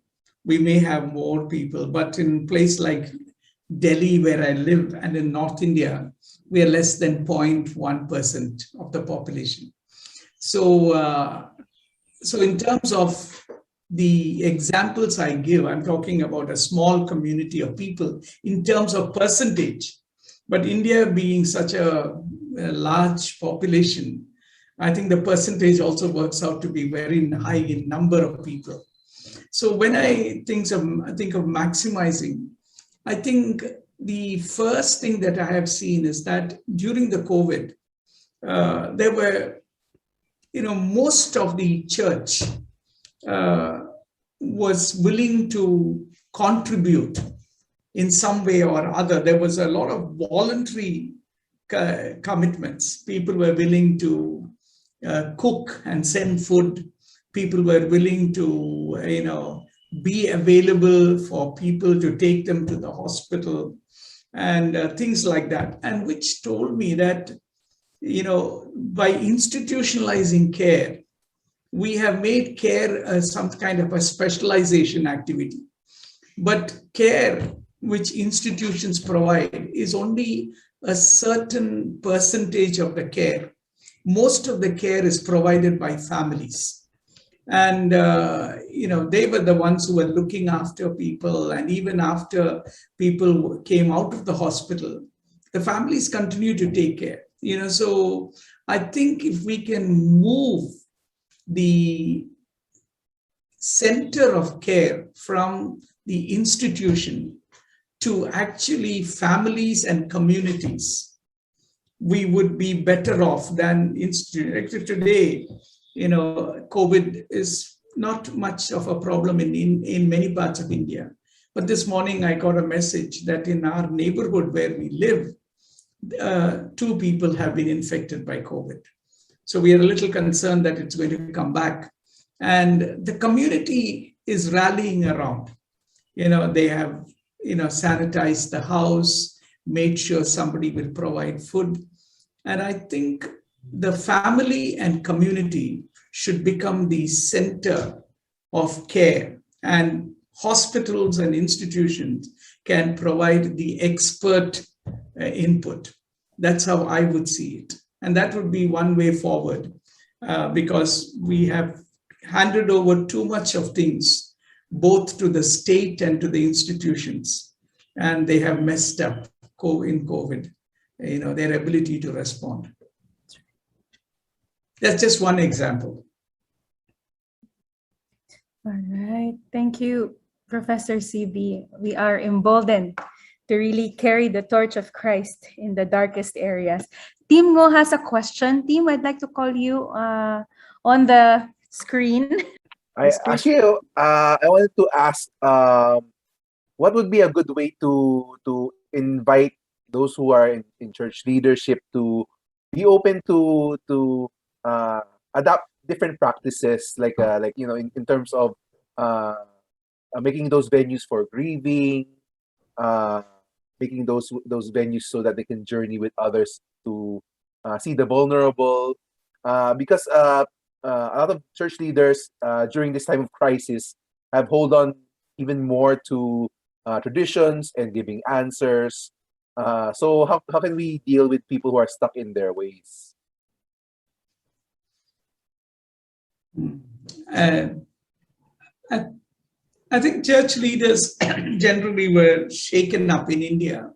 we may have more people, but in place like Delhi, where I live, and in North India, we are less than 0.1% of the population. So, so in terms of the examples I give, I'm talking about a small community of people in terms of percentage. But India being such a large population, I think the percentage also works out to be very high in number of people. So when I think of maximizing, I think the first thing that I have seen is that during the COVID, there were, most of the church was willing to contribute in some way or other. There was a lot of voluntary commitments. People were willing to cook and send food. People were willing to, be available for people to take them to the hospital and things like that. And which told me that, by institutionalizing care, we have made care some kind of a specialization activity. But care which institutions provide is only a certain percentage of the care. Most of the care is provided by families. And, they were the ones who were looking after people. And even after people came out of the hospital, the families continue to take care. So I think if we can move the center of care from the institution to actually families and communities, we would be better off than today. COVID is not much of a problem in many parts of India. But this morning I got a message that in our neighborhood where we live, 2 people have been infected by COVID. So we are a little concerned that it's going to come back. And the community is rallying around. They have, sanitized the house, made sure somebody will provide food. And I think the family and community should become the center of care. And hospitals and institutions can provide the expert input. That's how I would see it. And that would be one way forward, because we have handed over too much of things, both to the state and to the institutions. And they have messed up in COVID, their ability to respond. That's just one example. All right. Thank you, Professor CB. We are emboldened to really carry the torch of Christ in the darkest areas. Team Ngo has a question. Team, I'd like to call you on the screen. I wanted to ask, what would be a good way to invite those who are in church leadership to be open to adopt different practices, like in terms of making those venues for grieving, making those venues so that they can journey with others to see the vulnerable, because a lot of church leaders during this time of crisis have hold on even more to traditions and giving answers. So how can we deal with people who are stuck in their ways? Uh, I, I think church leaders generally were shaken up in India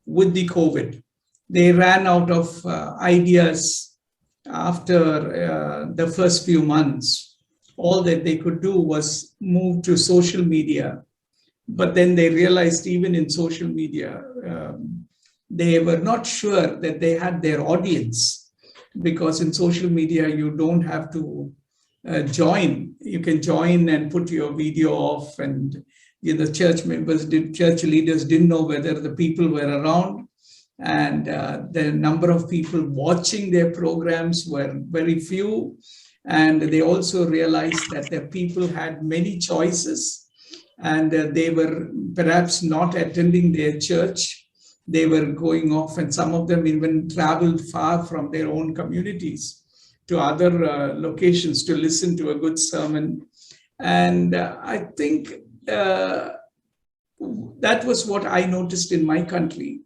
with the COVID. They ran out of ideas after the first few months. All that they could do was move to social media. But then they realized even in social media, they were not sure that they had their audience, because in social media, you don't have to join. You can join and put your video off, and church leaders didn't know whether the people were around, and the number of people watching their programs were very few. And they also realized that the people had many choices, and they were perhaps not attending their church. They were going off, and some of them even traveled far from their own communities to other locations to listen to a good sermon. And I think that was what I noticed in my country.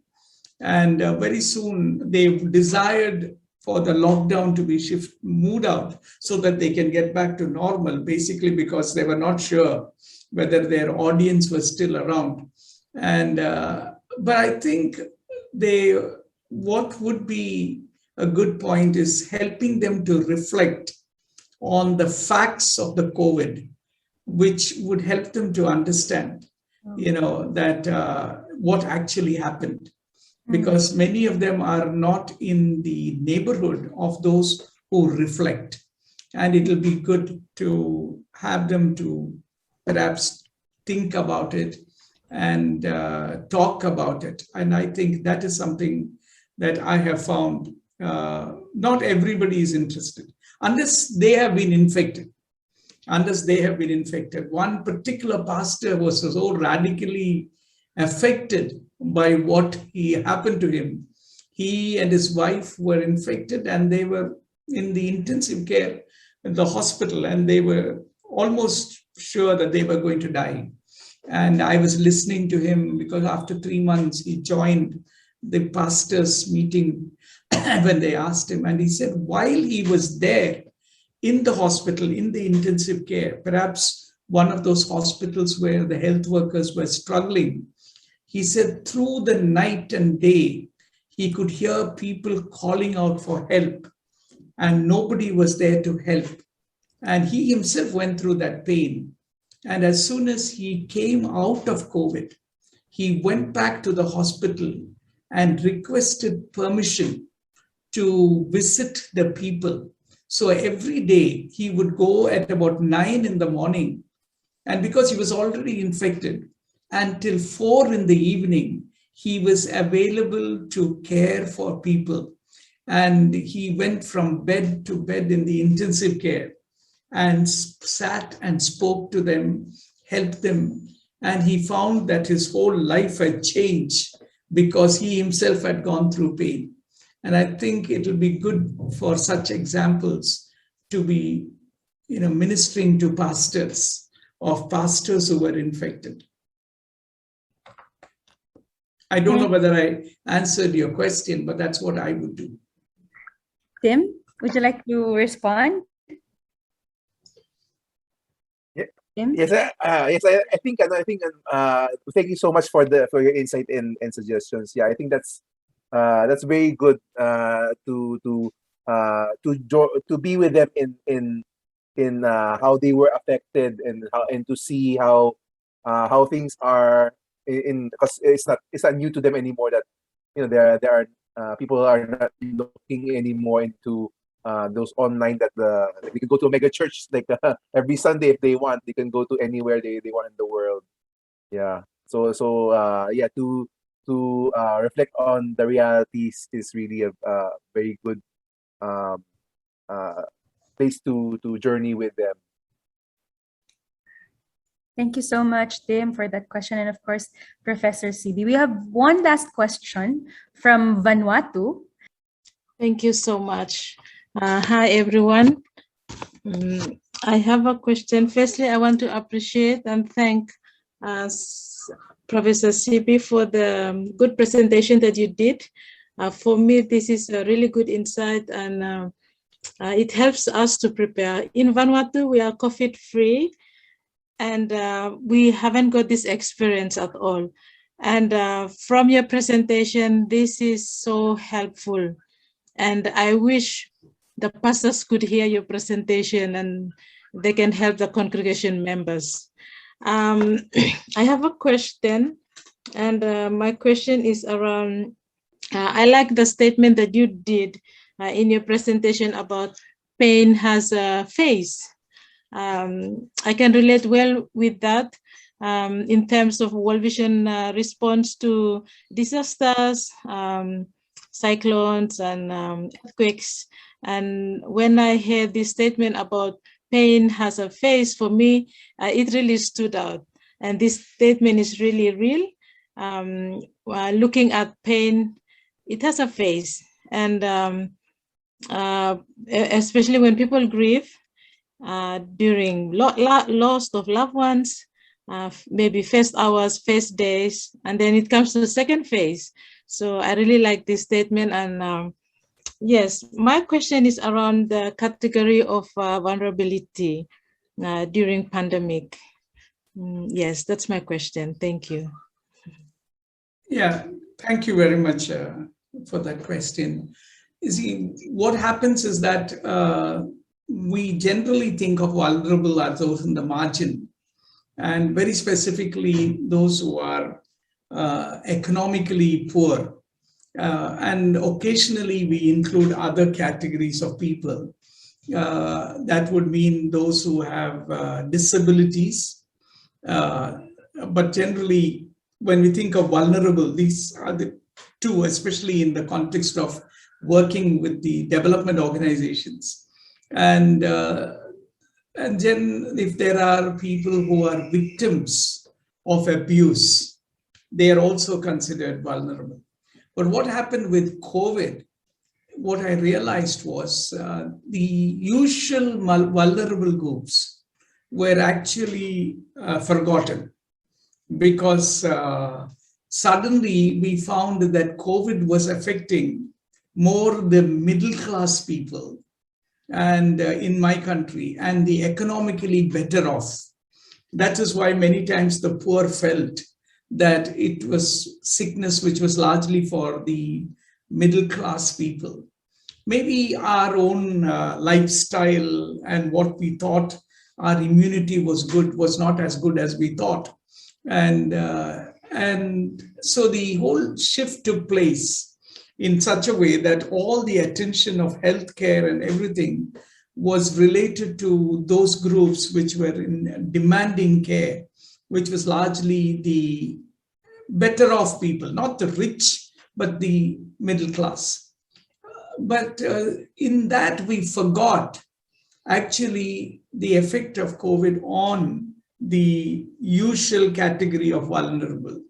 And very soon they desired for the lockdown to be moved out so that they can get back to normal, basically because they were not sure whether their audience was still around. And but I think what would be a good point is helping them to reflect on the facts of the COVID, which would help them to understand, that what actually happened. Because many of them are not in the neighborhood of those who reflect. And it will be good to have them to perhaps think about it and talk about it. And I think that is something that I have found not everybody is interested, unless they have been infected. One particular pastor was so radically affected by what happened to him. He and his wife were infected, and they were in the intensive care at the hospital, and they were almost sure that they were going to die. And I was listening to him, because after 3 months, he joined the pastor's meeting when they asked him. And he said, while he was there in the hospital, in the intensive care, perhaps one of those hospitals where the health workers were struggling, he said through the night and day, he could hear people calling out for help, and nobody was there to help. And he himself went through that pain. And as soon as he came out of COVID, he went back to the hospital and requested permission to visit the people. So every day he would go at about 9 in the morning. And because he was already infected, until 4 in the evening, he was available to care for people. And he went from bed to bed in the intensive care and sat and spoke to them, helped them. And he found that his whole life had changed because he himself had gone through pain. And I think it will be good for such examples to be, ministering to pastors, of pastors who were infected. I don't know whether I answered your question, but that's what I would do. Tim, would you like to respond? Tim? Yes, I think thank you so much for your insight and suggestions. Yeah, I think that's very good to be with them in how they were affected, and to see how things are because it's not new to them anymore, that there are people are not looking anymore into those online, that they can go to a mega church like every Sunday if they want. They can go to anywhere they want in the world. Yeah. So yeah, to reflect on the realities is really a very good place to journey with them. Thank you so much, Tim, for that question. And of course, Professor CB. We have one last question from Vanuatu. Thank you so much. Hi, everyone. I have a question. Firstly, I want to appreciate and thank Professor CB, for the good presentation that you did. For me, this is a really good insight, and it helps us to prepare. In Vanuatu, we are COVID-free, and we haven't got this experience at all. And from your presentation, this is so helpful. And I wish the pastors could hear your presentation and they can help the congregation members. I have a question, and my question is around, I like the statement that you did in your presentation about pain has a face. I can relate well with that in terms of World Vision response to disasters, cyclones, and earthquakes. And when I heard this statement about pain has a face, for me, it really stood out. And this statement is really real. Looking at pain, it has a face. And especially when people grieve during loss of loved ones, maybe first hours, first days, and then it comes to the second phase. So I really like this statement. And yes, my question is around the category of vulnerability during pandemic. Yes, that's my question. Thank you. Yeah, thank you very much for that question. You see, what happens is that we generally think of vulnerable as those in the margin, and very specifically those who are economically poor. And occasionally we include other categories of people. That would mean those who have disabilities. But generally, when we think of vulnerable, these are the two, especially in the context of working with the development organizations. And then if there are people who are victims of abuse, they are also considered vulnerable. But what happened with COVID, what I realized was the usual vulnerable groups were actually forgotten, because suddenly we found that COVID was affecting more the middle class people and in my country, and the economically better off. That is why many times the poor felt that it was sickness which was largely for the middle class people. Maybe our own lifestyle and what we thought our immunity was good was not as good as we thought. And so the whole shift took place in such a way that all the attention of healthcare and everything was related to those groups which were in demanding care, which was largely the better off people, not the rich, but the middle class. But in that we forgot actually the effect of COVID on the usual category of vulnerable.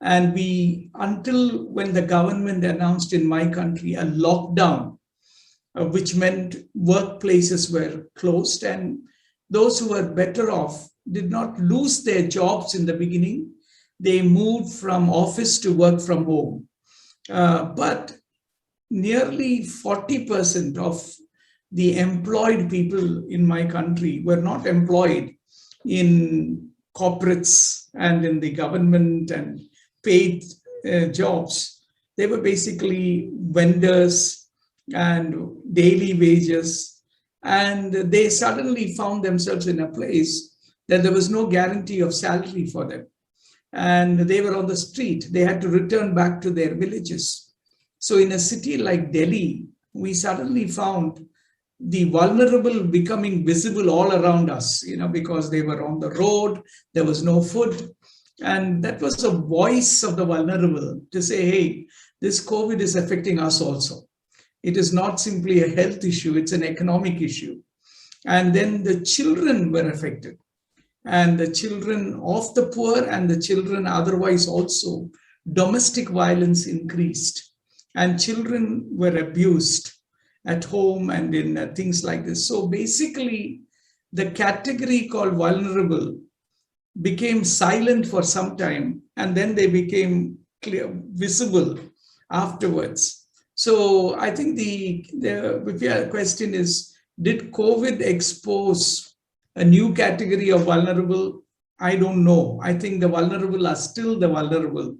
And we, until when the government announced in my country a lockdown, which meant workplaces were closed, and those who were better off did not lose their jobs in the beginning. They moved from office to work from home. But nearly 40% of the employed people in my country were not employed in corporates and in the government and paid jobs. They were basically vendors and daily wages. And they suddenly found themselves in a place that there was no guarantee of salary for them. And they were on the street. They had to return back to their villages. So in a city like Delhi, we suddenly found the vulnerable becoming visible all around us, because they were on the road, there was no food. And that was a voice of the vulnerable to say, hey, this COVID is affecting us also. It is not simply a health issue, it's an economic issue. And then the children were affected. And the children of the poor and the children otherwise also, domestic violence increased. And children were abused at home and in things like this. So basically, the category called vulnerable became silent for some time, and then they became clear, visible afterwards. So I think the question is, did COVID expose a new category of vulnerable? I don't know. I think the vulnerable are still the vulnerable.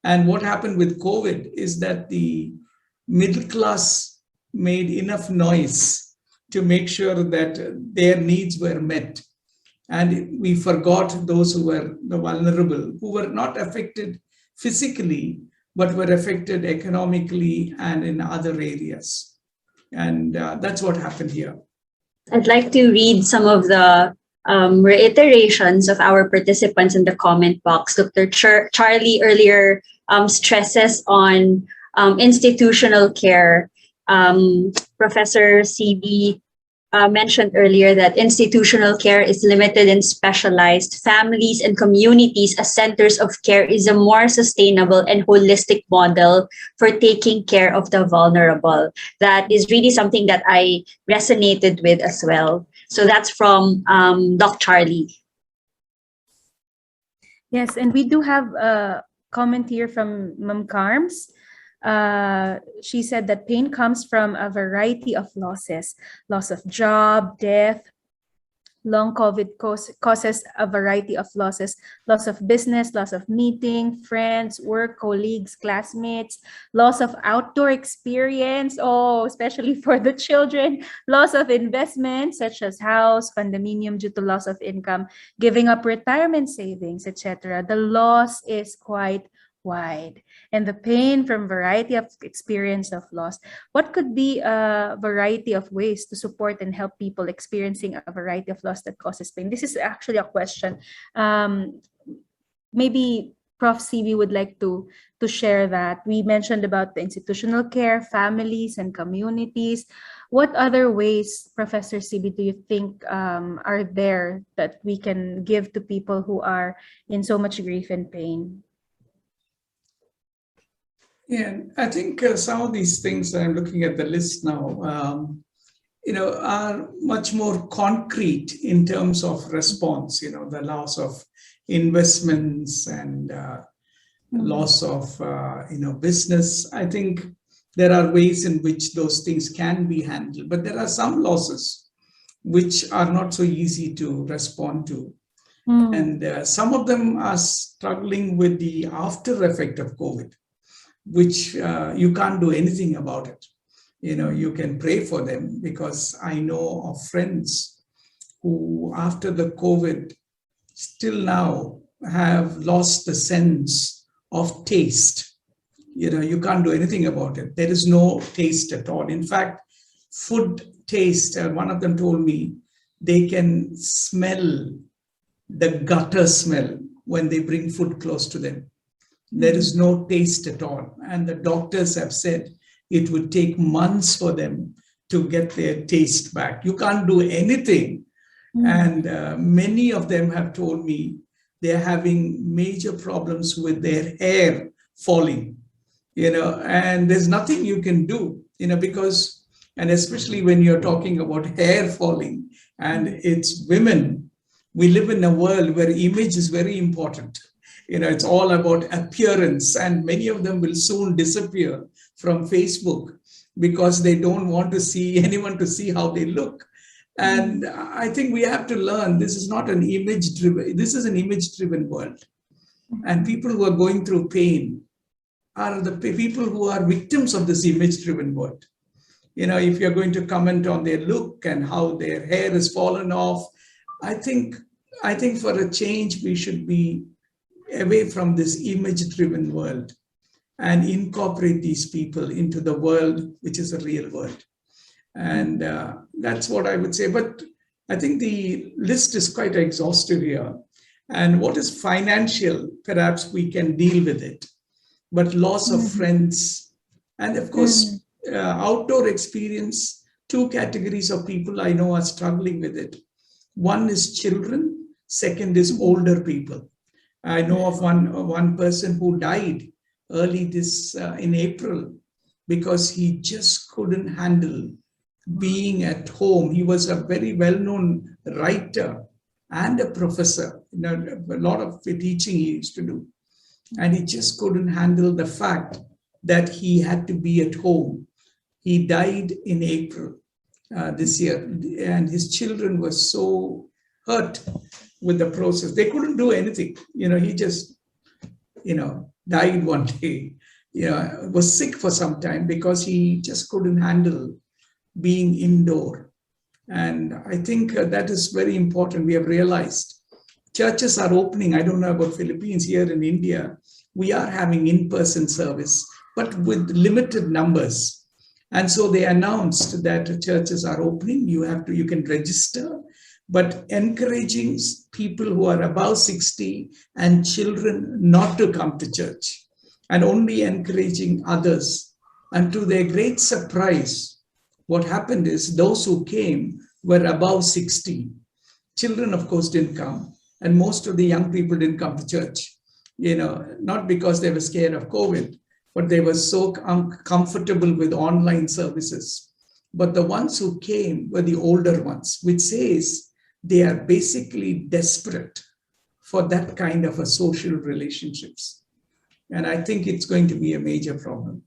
And what happened with COVID is that the middle class made enough noise to make sure that their needs were met. And we forgot those who were the vulnerable, who were not affected physically, but were affected economically and in other areas. And that's what happened here. I'd like to read some of the reiterations of our participants in the comment box. Dr. Charlie earlier stresses on institutional care. Professor CB mentioned earlier that institutional care is limited and specialized. Families and communities as centers of care is a more sustainable and holistic model for taking care of the vulnerable. That is really something that I resonated with as well. So that's from Doc Charlie. Yes, and we do have a comment here from Ma'am Carms. She said that pain comes from a variety of losses: loss of job, death. Long COVID causes a variety of losses: loss of business, loss of meeting, friends, work, colleagues, classmates, loss of outdoor experience, especially for the children, loss of investments such as house, condominium due to loss of income, giving up retirement savings, etc. The loss is quite wide, and the pain from variety of experience of loss. What could be a variety of ways to support and help people experiencing a variety of loss that causes pain? This is actually a question. Maybe Prof. CB would like to share that. We mentioned about the institutional care, families, and communities. What other ways, Professor CB, do you think are there that we can give to people who are in so much grief and pain? Yeah, I think some of these things, I'm looking at the list now, are much more concrete in terms of response, the loss of investments and loss of, business. I think there are ways in which those things can be handled, but there are some losses which are not so easy to respond to. And some of them are struggling with the after effect of COVID, which you can't do anything about it. You can pray for them, because I know of friends who after the COVID still now have lost the sense of taste. You can't do anything about it. There is no taste at all. In fact, food taste, one of them told me they can smell the gutter smell when they bring food close to them. There is no taste at all. And the doctors have said it would take months for them to get their taste back. You can't do anything. And many of them have told me they're having major problems with their hair falling, and there's nothing you can do, because, and especially when you're talking about hair falling and it's women, we live in a world where image is very important. It's all about appearance, and many of them will soon disappear from Facebook because they don't want to see anyone to see how they look. And I think we have to learn this is not an image-driven, this is an image-driven world. And people who are going through pain are the people who are victims of this image-driven world. If you're going to comment on their look and how their hair has fallen off, I think for a change, we should be away from this image-driven world and incorporate these people into the world, which is a real world. And that's what I would say. But I think the list is quite exhaustive here. And what is financial, perhaps we can deal with it. But loss of friends, and of course, outdoor experience, two categories of people I know are struggling with it. One is children, second is older people. I know of one person who died early in April because he just couldn't handle being at home. He was a very well-known writer, and a professor. A lot of the teaching he used to do. And he just couldn't handle the fact that he had to be at home. He died in April this year, and his children were so hurt with the process. They couldn't do anything. He just, died one day, was sick for some time because he just couldn't handle being indoor. And I think that is very important. We have realized churches are opening. I don't know about Philippines. Here in India, we are having in-person service, but with limited numbers. And so they announced that churches are opening. You can register, but encouraging people who are above 60 and children not to come to church, and only encouraging others. And to their great surprise, what happened is those who came were above 60. Children, of course, didn't come. And most of the young people didn't come to church, not because they were scared of COVID, but they were so uncomfortable with online services. But the ones who came were the older ones, which says they are basically desperate for that kind of a social relationships. And I think it's going to be a major problem.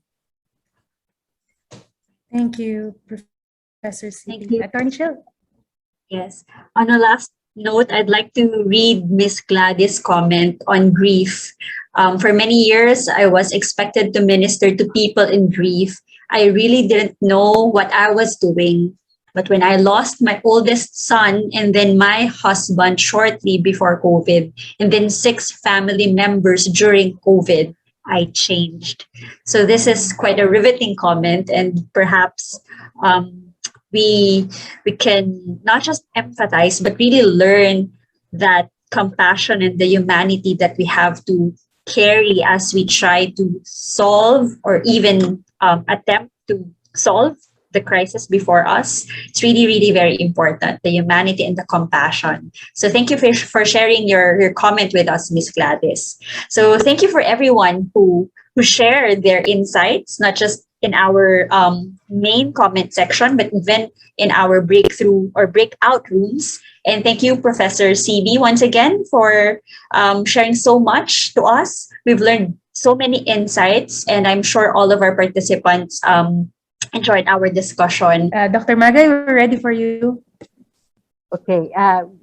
Thank you, Professor Thank C. you. Attorney Chill. Yes. On a last note, I'd like to read Miss Gladys' comment on grief. For many years, I was expected to minister to people in grief. I really didn't know what I was doing. But when I lost my oldest son and then my husband shortly before COVID, and then 6 family members during COVID, I changed. So this is quite a riveting comment, and perhaps we can not just empathize, but really learn that compassion and the humanity that we have to carry as we try to solve or even attempt to solve the crisis before us. It's really, really very important, the humanity and the compassion. So thank you for sharing your comment with us, Miss Gladys. So thank you for everyone who shared their insights, not just in our main comment section, but even in our breakthrough or breakout rooms. And thank you, Professor CB, once again for sharing so much to us. We've learned so many insights, and I'm sure all of our participants enjoyed our discussion. Dr. Magay, we're ready for you. Okay,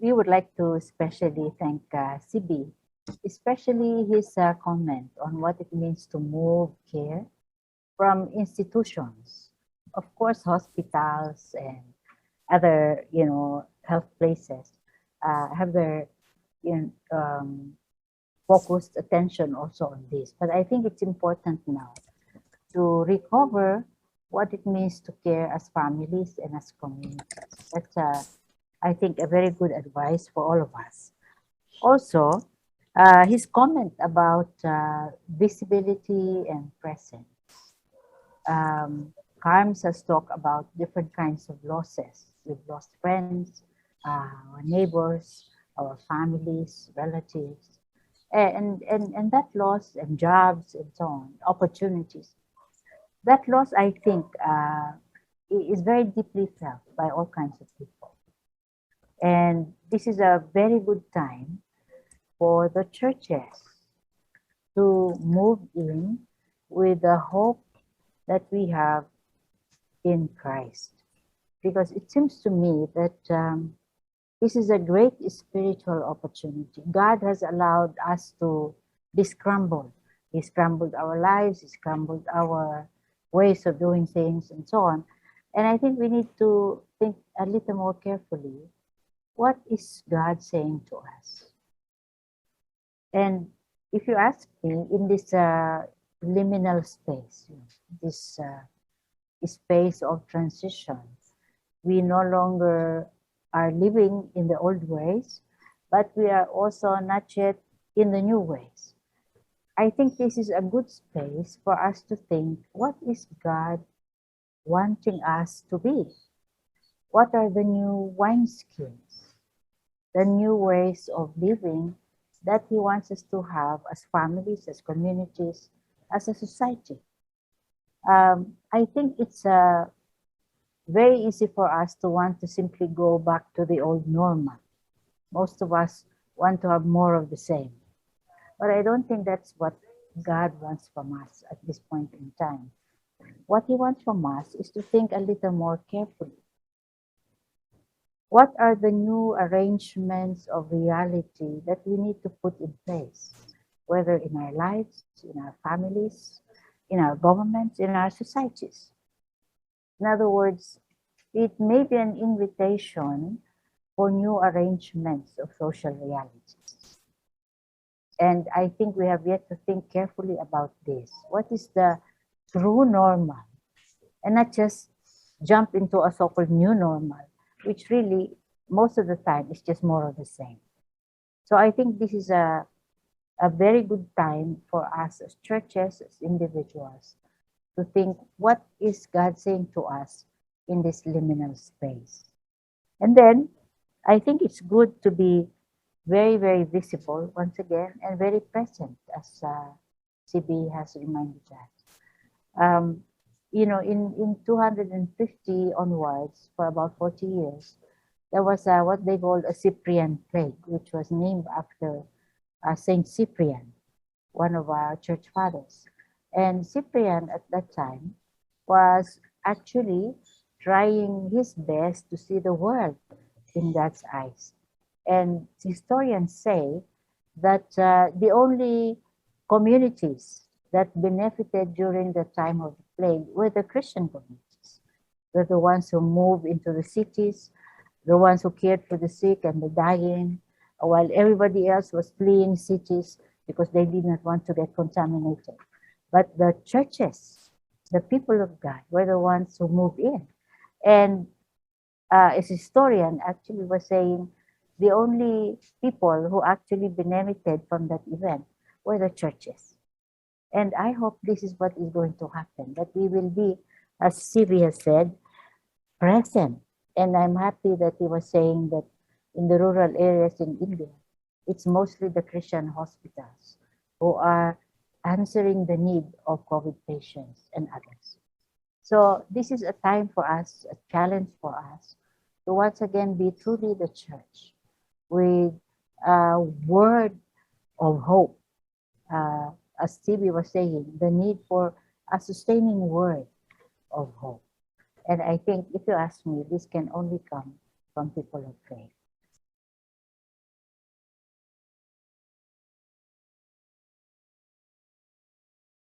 we would like to especially thank CB, especially his comment on what it means to move care from institutions. Of course, hospitals and other, health places have their focused attention also on this. But I think it's important now to recover what it means to care as families and as communities. That's, I think, a very good advice for all of us. Also, his comment about visibility and presence. Carms has talked about different kinds of losses. We've lost friends, our neighbors, our families, relatives, and that loss, and jobs and so on, opportunities. That loss, I think, is very deeply felt by all kinds of people. And this is a very good time for the churches to move in with the hope that we have in Christ. Because it seems to me that this is a great spiritual opportunity. God has allowed us to be scrambled. He scrambled our lives, He scrambled our ways of doing things and so on. And I think we need to think a little more carefully, what is God saying to us? And if you ask me, in this liminal space, this space of transition, we no longer are living in the old ways, but we are also not yet in the new ways. I think this is a good space for us to think, what is God wanting us to be? What are the new wineskins, the new ways of living that He wants us to have as families, as communities, as a society? I think it's very easy for us to want to simply go back to the old normal. Most of us want to have more of the same. But I don't think that's what God wants from us at this point in time. What He wants from us is to think a little more carefully. What are the new arrangements of reality that we need to put in place, whether in our lives, in our families, in our governments, in our societies? In other words, it may be an invitation for new arrangements of social realities. And I think we have yet to think carefully about this. What is the true normal? And not just jump into a so-called new normal, which really, most of the time, is just more of the same. So I think this is a very good time for us as churches, as individuals, to think, what is God saying to us in this liminal space? And then I think it's good to be very, very visible once again and very present, as CB has reminded us. You know, in 250 onwards, for about 40 years, there was what they called a Cypriot Plague, which was named after Saint Cyprian, one of our church fathers. And Cyprian at that time was actually trying his best to see the world in God's eyes. And historians say that the only communities that benefited during the time of the plague were the Christian communities. They're the ones who moved into the cities, the ones who cared for the sick and the dying, while everybody else was fleeing cities because they did not want to get contaminated. But the churches, the people of God, were the ones who moved in. And as a historian actually was saying, the only people who actually benefited from that event were the churches. And I hope this is what is going to happen, that we will be, as Sylvia said, present. And I'm happy that he was saying that in the rural areas in India, it's mostly the Christian hospitals who are answering the need of COVID patients and others. So this is a time for us, a challenge for us, to once again be truly the church with a word of hope. As Stevie was saying, the need for a sustaining word of hope. And I think, if you ask me, this can only come from people of faith.